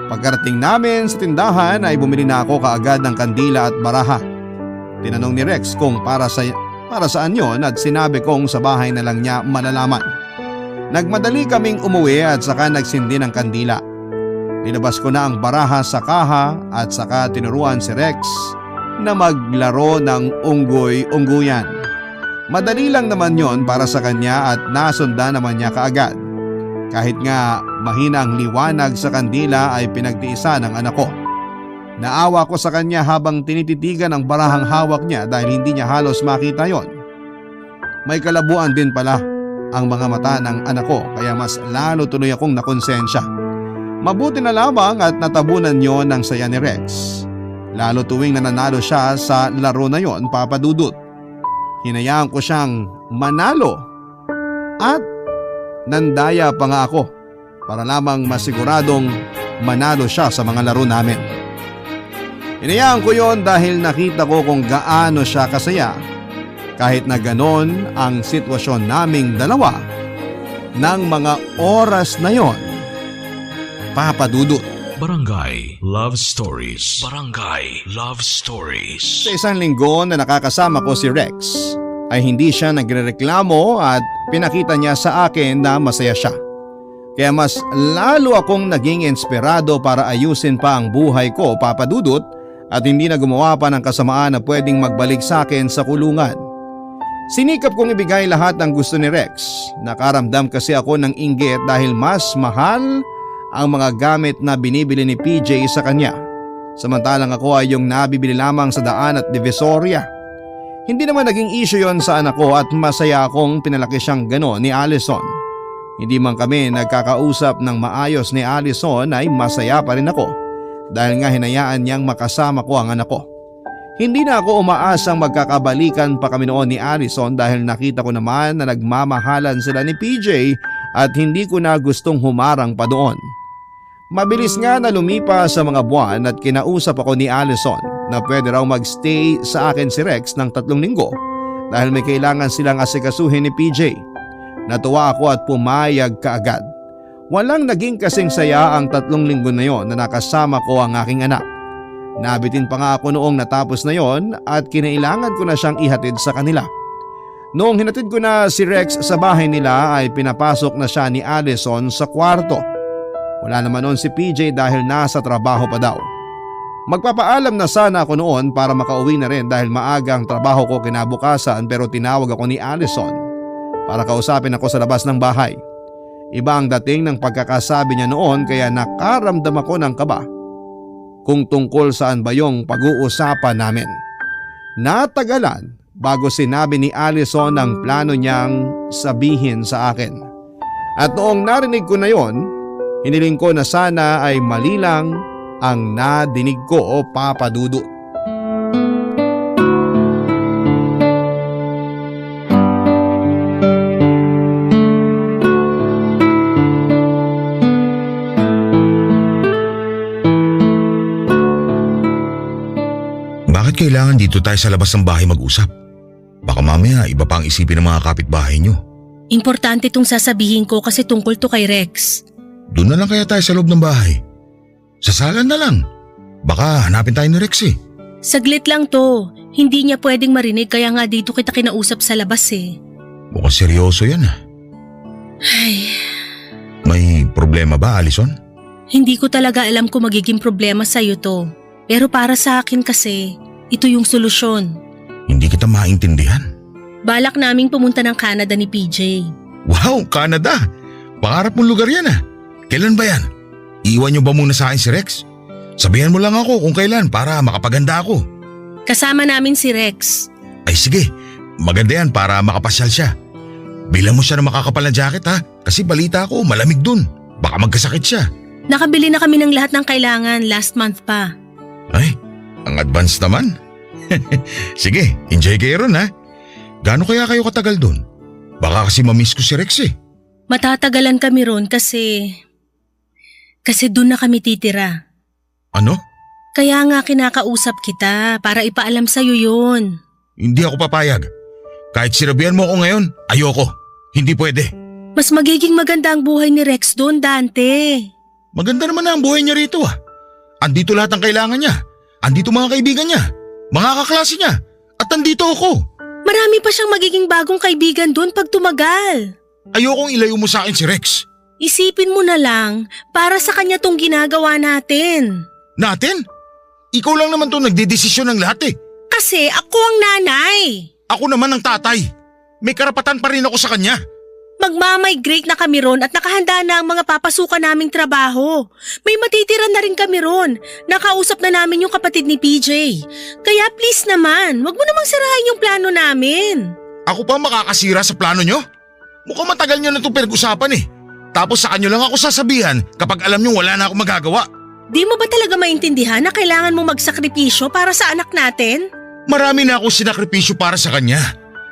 Pagkarating namin sa tindahan ay bumili na ako kaagad ng kandila at baraha. Tinanong ni Rex kung para saan yon at sinabi kong sa bahay na lang niya malalaman. Nagmadali kaming umuwi at saka nagsindi ng kandila. Nilabas ko na ang baraha sa kaha at saka tinuruan si Rex na maglaro ng unggoy-ungguyan. Madali lang naman yon para sa kanya at nasundan naman niya kaagad. Kahit nga mahina ang liwanag sa kandila ay pinagtiisan ng anak ko. Naawa ko sa kanya habang tinititigan ang barahang hawak niya dahil hindi niya halos makita yon. May kalabuan din pala ang mga mata ng anak ko kaya mas lalo tuloy akong nakonsensya. Mabuti na lamang at natabunan yon ng saya ni Rex. Lalo tuwing nananalo siya sa laro na yon, Papa Dudut. Hinayaan ko siyang manalo at nandaya pa nga ako para lamang masiguradong manalo siya sa mga laro namin. Hinayaan ko yon dahil nakita ko kung gaano siya kasaya kahit na ganon ang sitwasyon naming dalawa ng mga oras na yon, Papa Dudut. Barangay Love Stories. Barangay Love Stories. Sa isang linggo na nakakasama ko si Rex ay hindi siya nagrereklamo at pinakita niya sa akin na masaya siya. Kaya mas lalo akong naging inspirado para ayusin pa ang buhay ko, Papa Dudut, at hindi na gumawa pa ng kasamaan na pwedeng magbalik sa akin sa kulungan. Sinikap kong ibigay lahat ng gusto ni Rex. Nakaramdam kasi ako ng inggit dahil mas mahal ang mga gamit na binibili ni PJ sa kanya. Samantalang ako ay yung nabibili lamang sa daan at Divisoria. Hindi naman naging issue yon sa anak ko at masaya akong pinalaki siyang gano'n ni Allison. Hindi man kami nagkakausap ng maayos ni Allison ay masaya pa rin ako dahil nga hinayaan niyang makasama ko ang anak ko. Hindi na ako umaasang magkakabalikan pa kami noon ni Allison dahil nakita ko naman na nagmamahalan sila ni PJ at hindi ko na gustong humarang pa doon. Mabilis nga na lumipas sa mga buwan at kinausap ako ni Allison na pwede raw magstay sa akin si Rex ng 3 linggo dahil may kailangan silang asikasuhin ni PJ. Natuwa ako at pumayag kaagad. Walang naging kasing saya ang 3 linggo na yon na nakasama ko ang aking anak. Nabitin pa nga ako noong natapos na yon at kinailangan ko na siyang ihatid sa kanila. Noong hinatid ko na si Rex sa bahay nila ay pinapasok na siya ni Allison sa kwarto. Wala naman noon si PJ dahil nasa trabaho pa daw. Magpapaalam na sana ako noon para makauwi na rin dahil maaga ang trabaho ko kinabukasan pero tinawag ako ni Allison para kausapin ako sa labas ng bahay. Iba ang dating ng pagkakasabi niya noon kaya nakaramdam ako ng kaba kung tungkol saan ba yung pag-uusapan namin. Natagalan bago sinabi ni Allison ang plano niyang sabihin sa akin. At noong narinig ko na yon, hiniling ko na sana ay mali lang ang nadinig ko, Papa Dudut. Bakit kailangan dito tayo sa labas ng bahay mag-usap? Baka mamaya iba pa ang isipin ng mga kapitbahay nyo. Importante tong sasabihin ko kasi tungkol to kay Rex. Doon na lang kaya tayo sa loob ng bahay. Sa sala na lang. Baka hanapin tayo ni Rex eh. Saglit lang to. Hindi niya pwedeng marinig kaya nga dito kita kinausap sa labas eh. Mukhang seryoso yan ah. Ay, May problema ba, Allison? hindi ko talaga alam kung magiging problema sa'yo to. Pero para sa akin kasi, ito yung solusyon. Hindi kita maintindihan. Balak naming pumunta ng Canada ni PJ. Wow, Canada! Pangarap mong lugar yan ah. Kailan ba yan? Iiwan niyo ba muna sa akin si Rex? Sabihan mo lang ako kung kailan para makapaganda ako. Kasama namin si Rex. Ay sige, maganda yan para makapasyal siya. Bilang mo siya ng makakapal na jacket ha, kasi balita ko malamig dun. Baka magkasakit siya. Nakabili na kami ng lahat ng kailangan last month pa. Ay, ang advance naman. Sige, enjoy kayo ron ha. Gaano kaya kayo katagal dun? Baka kasi mamiss ko si Rex eh. Matatagalan kami ron kasi doon na kami titira. Ano? Kaya nga kinakausap kita para ipaalam sa'yo yun. Hindi ako papayag. Kahit sinabihan mo ako ngayon, ayoko. Hindi pwede. Mas magiging maganda ang buhay ni Rex doon, Dante. Maganda naman na ang buhay niya rito ah. Andito lahat ng kailangan niya. Andito mga kaibigan niya, mga kaklase niya. At andito ako. Marami pa siyang magiging bagong kaibigan doon pag tumagal. Ayokong ilayo mo sa akin si Rex. Isipin mo na lang, para sa kanya tong ginagawa natin. Natin? Ikaw lang naman to nagdedesisyon ng lahat eh. Kasi ako ang nanay. Ako naman ang tatay. May karapatan pa rin ako sa kanya. Magmamigrate na kami ron at nakahanda na ang mga papasukan naming trabaho. May matitira na rin kami ron. Nakausap na namin yung kapatid ni PJ. Kaya please naman, wag mo namang sirahin yung plano namin. Ako pa makakasira sa plano nyo? Mukhang matagal nyo na itong pinag-usapan eh. Tapos sa kanyo lang ako sasabihan kapag alam nyo wala na akong magagawa. Di mo ba talaga maintindihan na kailangan mo magsakripisyo para sa anak natin? Marami na akong sinakripisyo para sa kanya.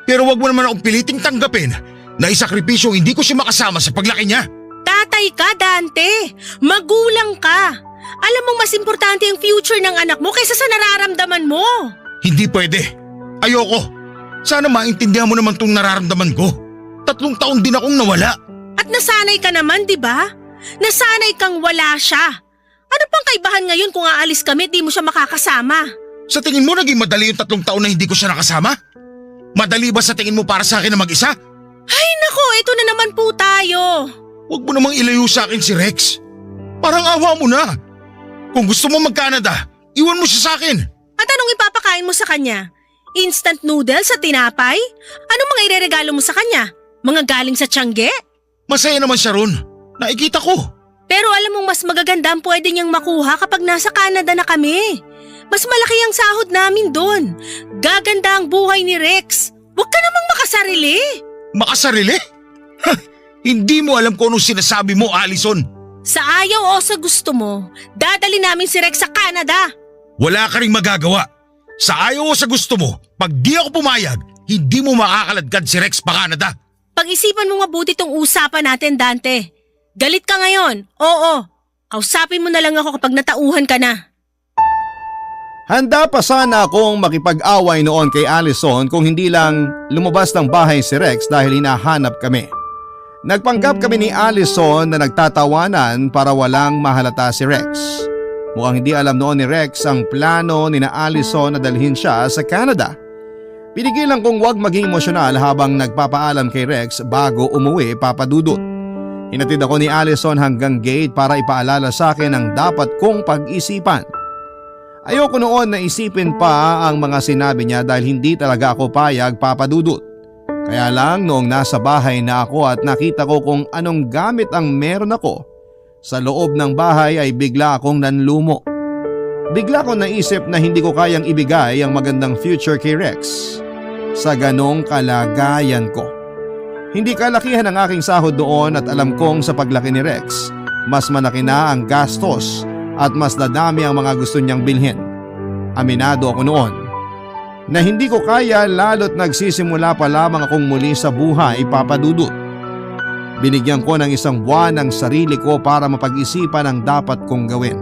Pero wag mo naman akong piliting tanggapin na isakripisyo hindi ko siya makasama sa paglaki niya. Tatay ka, Dante. Magulang ka. Alam mong mas importante ang future ng anak mo kaysa sa nararamdaman mo. Hindi pwede. Ayoko. Sana maintindihan mo naman itong nararamdaman ko. 3 taon din akong nawala. At nasanay ka naman, di ba? Nasanay kang wala siya. Ano pang kaibahan ngayon kung aalis kami at di mo siya makakasama? Sa tingin mo naging madali yung 3 taon na hindi ko siya nakasama? Madali ba sa tingin mo para sa akin na mag-isa? Ay nako, ito na naman po tayo. Huwag mo namang ilayo sa akin si Rex. Parang awa mo na. Kung gusto mo mag-Canada, iwan mo siya sa akin. At anong ipapakain mo sa kanya? Instant noodles sa tinapay? Anong mga ireregalo mo sa kanya? Mga galing sa Tiangge? Masaya naman siya ron. Nakikita ko. Pero alam mong mas magaganda ang pwede niyang makuha kapag nasa Canada na kami. Mas malaki ang sahod namin doon. Gaganda ang buhay ni Rex. Huwag ka namang makasarili. Makasarili? Hindi mo alam kung anong sinasabi mo, Allison. Sa ayaw o sa gusto mo, dadali namin si Rex sa Canada. Wala ka ring magagawa. Sa ayaw o sa gusto mo, pag di ako pumayag, hindi mo makakaladkad si Rex pa Canada. Pag-isipan mo mabuti tong usapan natin, Dante. Galit ka ngayon? Oo. Kausapin mo na lang ako kapag natauhan ka na. Handa pa sana akong makipag-away noon kay Allison kung hindi lang lumabas ng bahay si Rex dahil hinahanap kami. Nagpanggap kami ni Allison na nagtatawanan para walang mahalata si Rex. Mukhang hindi alam noon ni Rex ang plano ni na Allison na dalhin siya sa Canada. Pinigilan kong huwag maging emosyonal habang nagpapaalam kay Rex bago umuwi, Papa Dudut. Hinatid ako ni Allison hanggang gate para ipaalala sa akin ang dapat kong pag-isipan. Ayoko noon na isipin pa ang mga sinabi niya dahil hindi talaga ako payag, Papa Dudut. Kaya lang noong nasa bahay na ako at nakita ko kung anong gamit ang meron ako, sa loob ng bahay ay bigla akong nanlumo. Bigla ko naisip na hindi ko kayang ibigay ang magandang future kay Rex sa ganong kalagayan ko. Hindi kalakihan ang aking sahod doon at alam kong sa paglaki ni Rex, mas malaki na ang gastos at mas dadami ang mga gusto niyang bilhin. Aminado ako noon na hindi ko kaya lalo't nagsisimula pa lamang akong muli sa buhay, Papa Dudut. Binigyan ko ng 1 buwan ang sarili ko para mapag-isipan ang dapat kong gawin.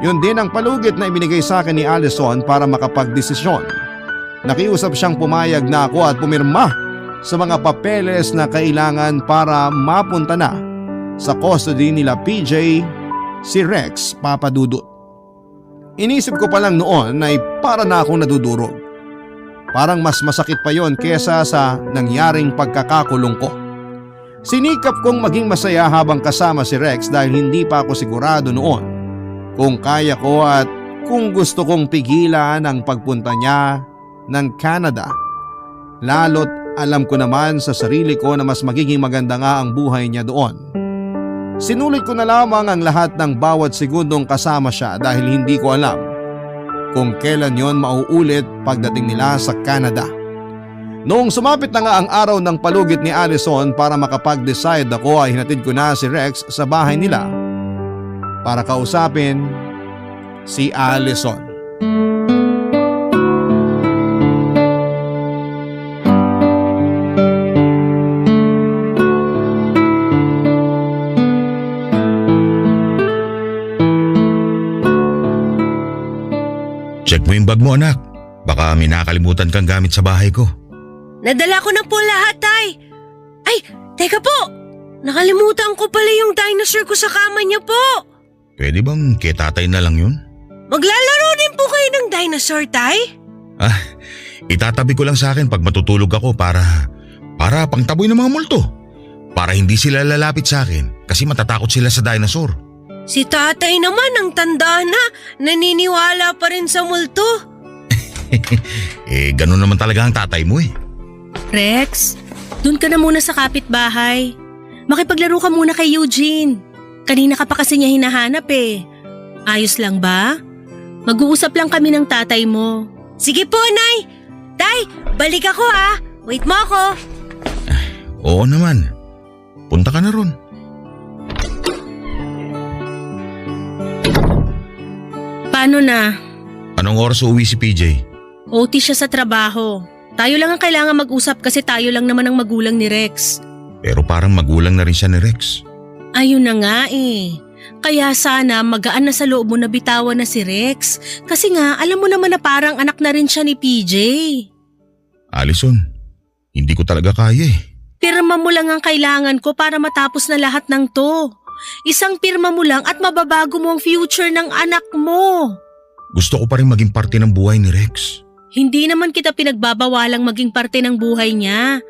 Yun din ang palugit na ibinigay sa akin ni Allison para makapagdesisyon. Nakiusap siyang pumayag na ako at pumirma sa mga papeles na kailangan para mapunta na sa custody nila PJ si Rex, Papa Dudut. Inisip ko pa lang noon ay para na akong nadudurog. Parang mas masakit pa yon kesa sa nangyaring pagkakakulong ko. Sinikap kong maging masaya habang kasama si Rex dahil hindi pa ako sigurado noon kung kaya ko at kung gusto kong pigilan ang pagpunta niya ng Canada. Lalo't alam ko naman sa sarili ko na mas magiging maganda nga ang buhay niya doon. Sinulit ko na lamang ang lahat ng bawat segundong kasama siya dahil hindi ko alam kung kailan yon mauulit pagdating nila sa Canada. Noong sumapit na nga ang araw ng palugit ni Allison para makapag-decide ako ay hinatid ko na si Rex sa bahay nila para kausapin si Allison. Check mo yung bag mo anak. Baka may nakalimutan kang gamit sa bahay ko. Nadala ko na po lahat, Tay. Ay, teka po. Nakalimutan ko pala yung dinosaur ko sa kama niyo po. Pwede bang kay tatay na lang yun? Maglalaro din po kayo ng dinosaur, Tay? Itatabi ko lang sa akin pag matutulog ako para pangtaboy ng mga multo. Para hindi sila lalapit sa akin kasi matatakot sila sa dinosaur. Si tatay naman ang tanda na, naniniwala pa rin sa multo. Ganun naman talaga ang tatay mo eh. Rex, dun ka na muna sa kapitbahay. Makipaglaro ka muna kay Eugene. Kanina ka pa kasi niya hinahanap eh. Ayos lang ba? Mag-uusap lang kami ng tatay mo. Sige po, Nay. Tay, balik ako ah. Wait mo ako. Oo naman. Punta ka na ron. Paano na? Anong oras uuwi si PJ? OT siya sa trabaho. Tayo lang ang kailangan mag-usap kasi tayo lang naman ang magulang ni Rex. Pero parang magulang na rin siya ni Rex. Ayun na nga eh. Kaya sana magaan na sa loob mo na bitawan na si Rex. Kasi nga alam mo naman na parang anak na rin siya ni PJ. Allison, hindi ko talaga kaya eh. Pirma mo lang ang kailangan ko para matapos na lahat ng to. Isang pirma mo lang at mababago mo ang future ng anak mo. Gusto ko pa rin maging parte ng buhay ni Rex. Hindi naman kita pinagbabawalang maging parte ng buhay niya.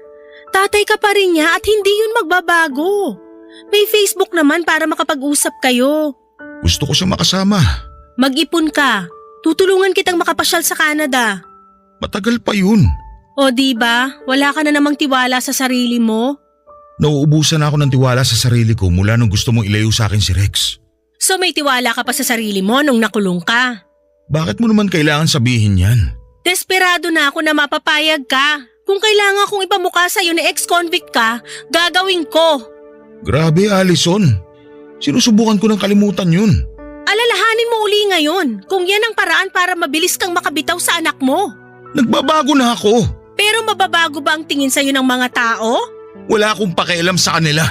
Tatay ka pa rin niya at hindi yun magbabago. May Facebook naman para makapag-usap kayo. Gusto ko siya makasama. Mag-ipon ka. Tutulungan kitang makapasyal sa Canada. Matagal pa yun. O diba, wala ka na namang tiwala sa sarili mo? Nauubusan ako ng tiwala sa sarili ko mula nung gusto mong ilayo sa akin si Rex. So may tiwala ka pa sa sarili mo nung nakulong ka? Bakit mo naman kailangan sabihin yan? Desperado na ako na mapapayag ka. Kung kailangan kong ipamukha sa'yo na ex-convict ka, gagawin ko. Grabe, Allison. Sinusubukan ko ng kalimutan yun. Alalahanin mo uli ngayon kung yan ang paraan para mabilis kang makabitaw sa anak mo. Nagbabago na ako. Pero mababago ba ang tingin sa'yo ng mga tao? Wala akong pakialam sa kanila.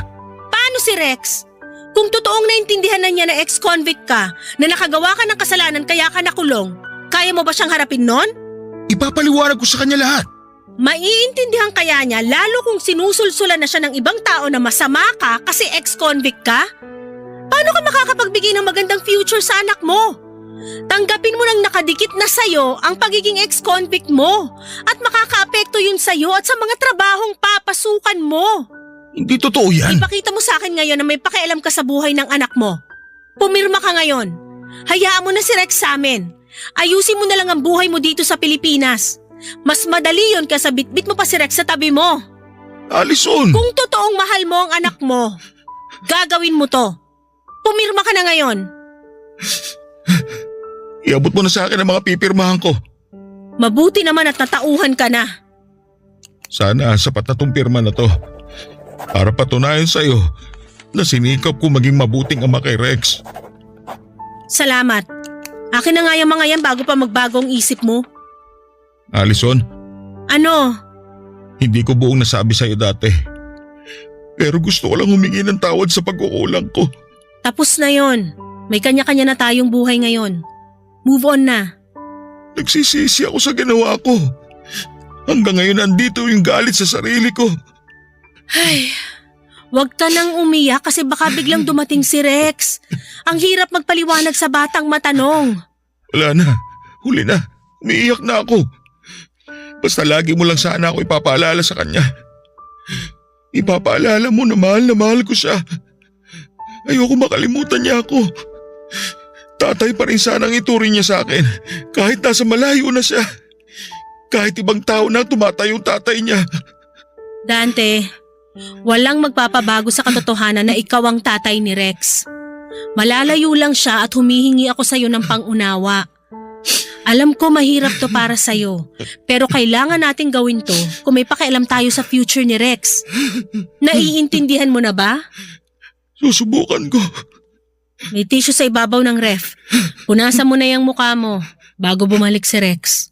Paano si Rex? Kung totoong naintindihan na niya na ex-convict ka, na nakagawa ka ng kasalanan kaya ka nakulong, kaya mo ba siyang harapin nun? Ipapaliwanag ko sa kanya lahat. Maiintindihan kaya niya lalo kung sinusulsulan na siya ng ibang tao na masama ka kasi ex-convict ka? Paano ka makakapagbigay ng magandang future sa anak mo? Tanggapin mo nang nakadikit na sa'yo ang pagiging ex-convict mo at makakaapekto yun sa'yo at sa mga trabahong papasukan mo. Hindi totoo yan. Ipakita mo sa akin ngayon na may pakialam ka sa buhay ng anak mo. Pumirma ka ngayon. Hayaan mo na si Rex sa amin. Ayusin mo na lang ang buhay mo dito sa Pilipinas. Mas madali yun kaysa bitbit mo pa si Rex sa tabi mo. Allison! Kung totoong mahal mo ang anak mo, gagawin mo to. Pumirma ka na ngayon. Iabot mo na sa akin ang mga pipirmahan ko. Mabuti naman at natauhan ka na. Sana sapat na tong pirma na to. Para patunayan sa'yo na sinikap ko maging mabuting ama kay Rex. Salamat. Akin na nga yung mga yan bago pa magbago ang isip mo. Allison, Ano? hindi ko buong nasabi sa'yo dati. Pero gusto ko lang humingi ng tawad sa pagkukulang ko. Tapos na yon. May kanya-kanya na tayong buhay ngayon. Move on na. Nagsisisi ako sa ginawa ko. Hanggang ngayon andito yung galit sa sarili ko. Ay, wag ka nang umiyak kasi baka biglang dumating si Rex. Ang hirap magpaliwanag sa batang matanong. Wala na, huli na, umiiyak na ako. Basta lagi mo lang sana ako ipapaalala sa kanya. Ipapaalala mo na mahal ko siya. Ayoko makalimutan niya ako. Tatay pa rin sana ang ituring niya sa akin kahit nasa malayo na siya. Kahit ibang tao na tumatay yung tatay niya. Dante, walang magpapabago sa katotohanan na ikaw ang tatay ni Rex. Malalayo lang siya at humihingi ako sa'yo ng pangunawa. Alam ko mahirap to para sa'yo, pero kailangan nating gawin to kung may pakialam tayo sa future ni Rex. Naiintindihan mo na ba? Susubukan ko. May tissue sa ibabaw ng ref. Punasan mo na yung mukha mo bago bumalik si Rex.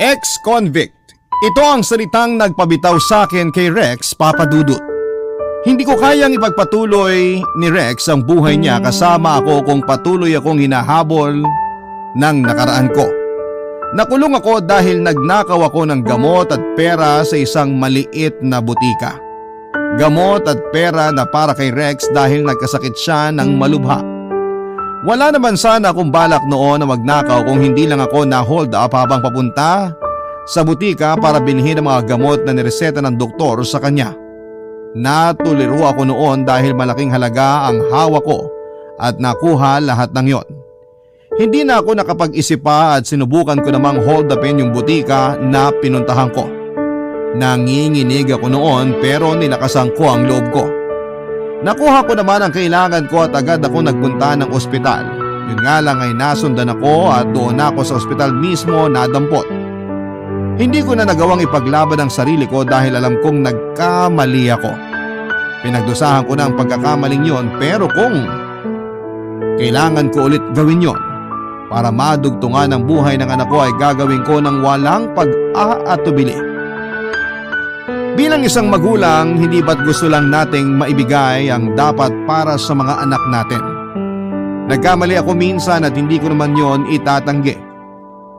Ex-convict. Ito ang salitang nagpabitaw sa akin kay Rex, Papa Dudut. Hindi ko kayang ipagpatuloy ni Rex ang buhay niya kasama ako kung patuloy akong hinahabol ng nakaraan ko. Nakulong ako dahil nagnakaw ako ng gamot at pera sa isang maliit na butika. Gamot at pera na para kay Rex dahil nagkasakit siya ng malubha. Wala naman sana akong balak noon na magnakaw kung hindi lang ako na-hold up habang papunta sa butika para bilhin ang mga gamot na nireseta ng doktor sa kanya. Natuliro ako noon dahil malaking halaga ang hawak ko at nakuha lahat ng yon. Hindi na ako nakapag-isip pa at sinubukan ko namang hold upin yung butika na pinuntahan ko. Nanginginig ako noon pero nilakasan ko ang loob ko. Nakuha ko naman ang kailangan ko at agad ako nagpunta ng ospital. Yun nga lang ay nasundan ako at doon ako sa ospital mismo nadampot. Hindi ko na nagawang ipaglaban ang sarili ko dahil alam kong nagkamali ako. Pinagdusahan ko na ang pagkakamaling yon pero kung kailangan ko ulit gawin yon para madugtungan ang buhay ng anak ko ay gagawin ko ng walang pag-aatubili. Bilang isang magulang, hindi ba't gusto lang nating maibigay ang dapat para sa mga anak natin? Nagkamali ako minsan at hindi ko naman yon itatanggi.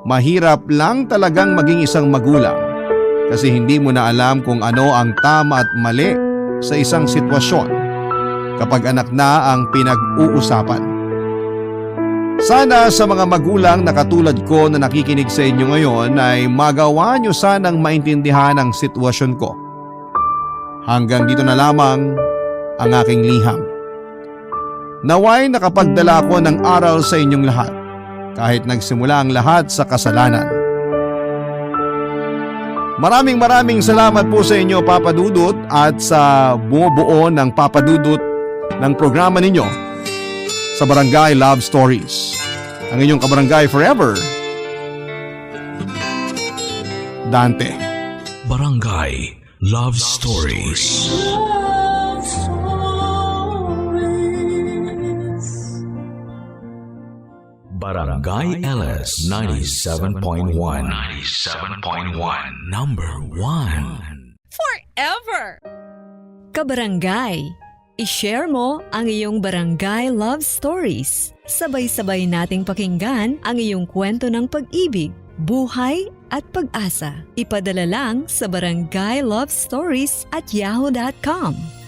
Mahirap lang talagang maging isang magulang kasi hindi mo na alam kung ano ang tama at mali sa isang sitwasyon kapag anak na ang pinag-uusapan. Sana sa mga magulang na katulad ko na nakikinig sa inyo ngayon ay magawa nyo sanang maintindihan ang sitwasyon ko. Hanggang dito na lamang ang aking liham. Naway nakapagdala ko ng aral sa inyong lahat kahit nagsimula ang lahat sa kasalanan. Maraming salamat po sa inyo Papa Dudut at sa bumubuo ng Papa Dudut ng programa ninyo sa Barangay Love Stories. Ang inyong kabarangay forever, Dante. Barangay Love Stories. Barangay LS 97.1. 97.1. Number 1. Forever! Kabarangay, i-share mo ang iyong Barangay Love Stories. Sabay-sabay nating pakinggan ang iyong kwento ng pag-ibig, buhay at pag-asa. Ipadala lang sa barangaylovestories@yahoo.com.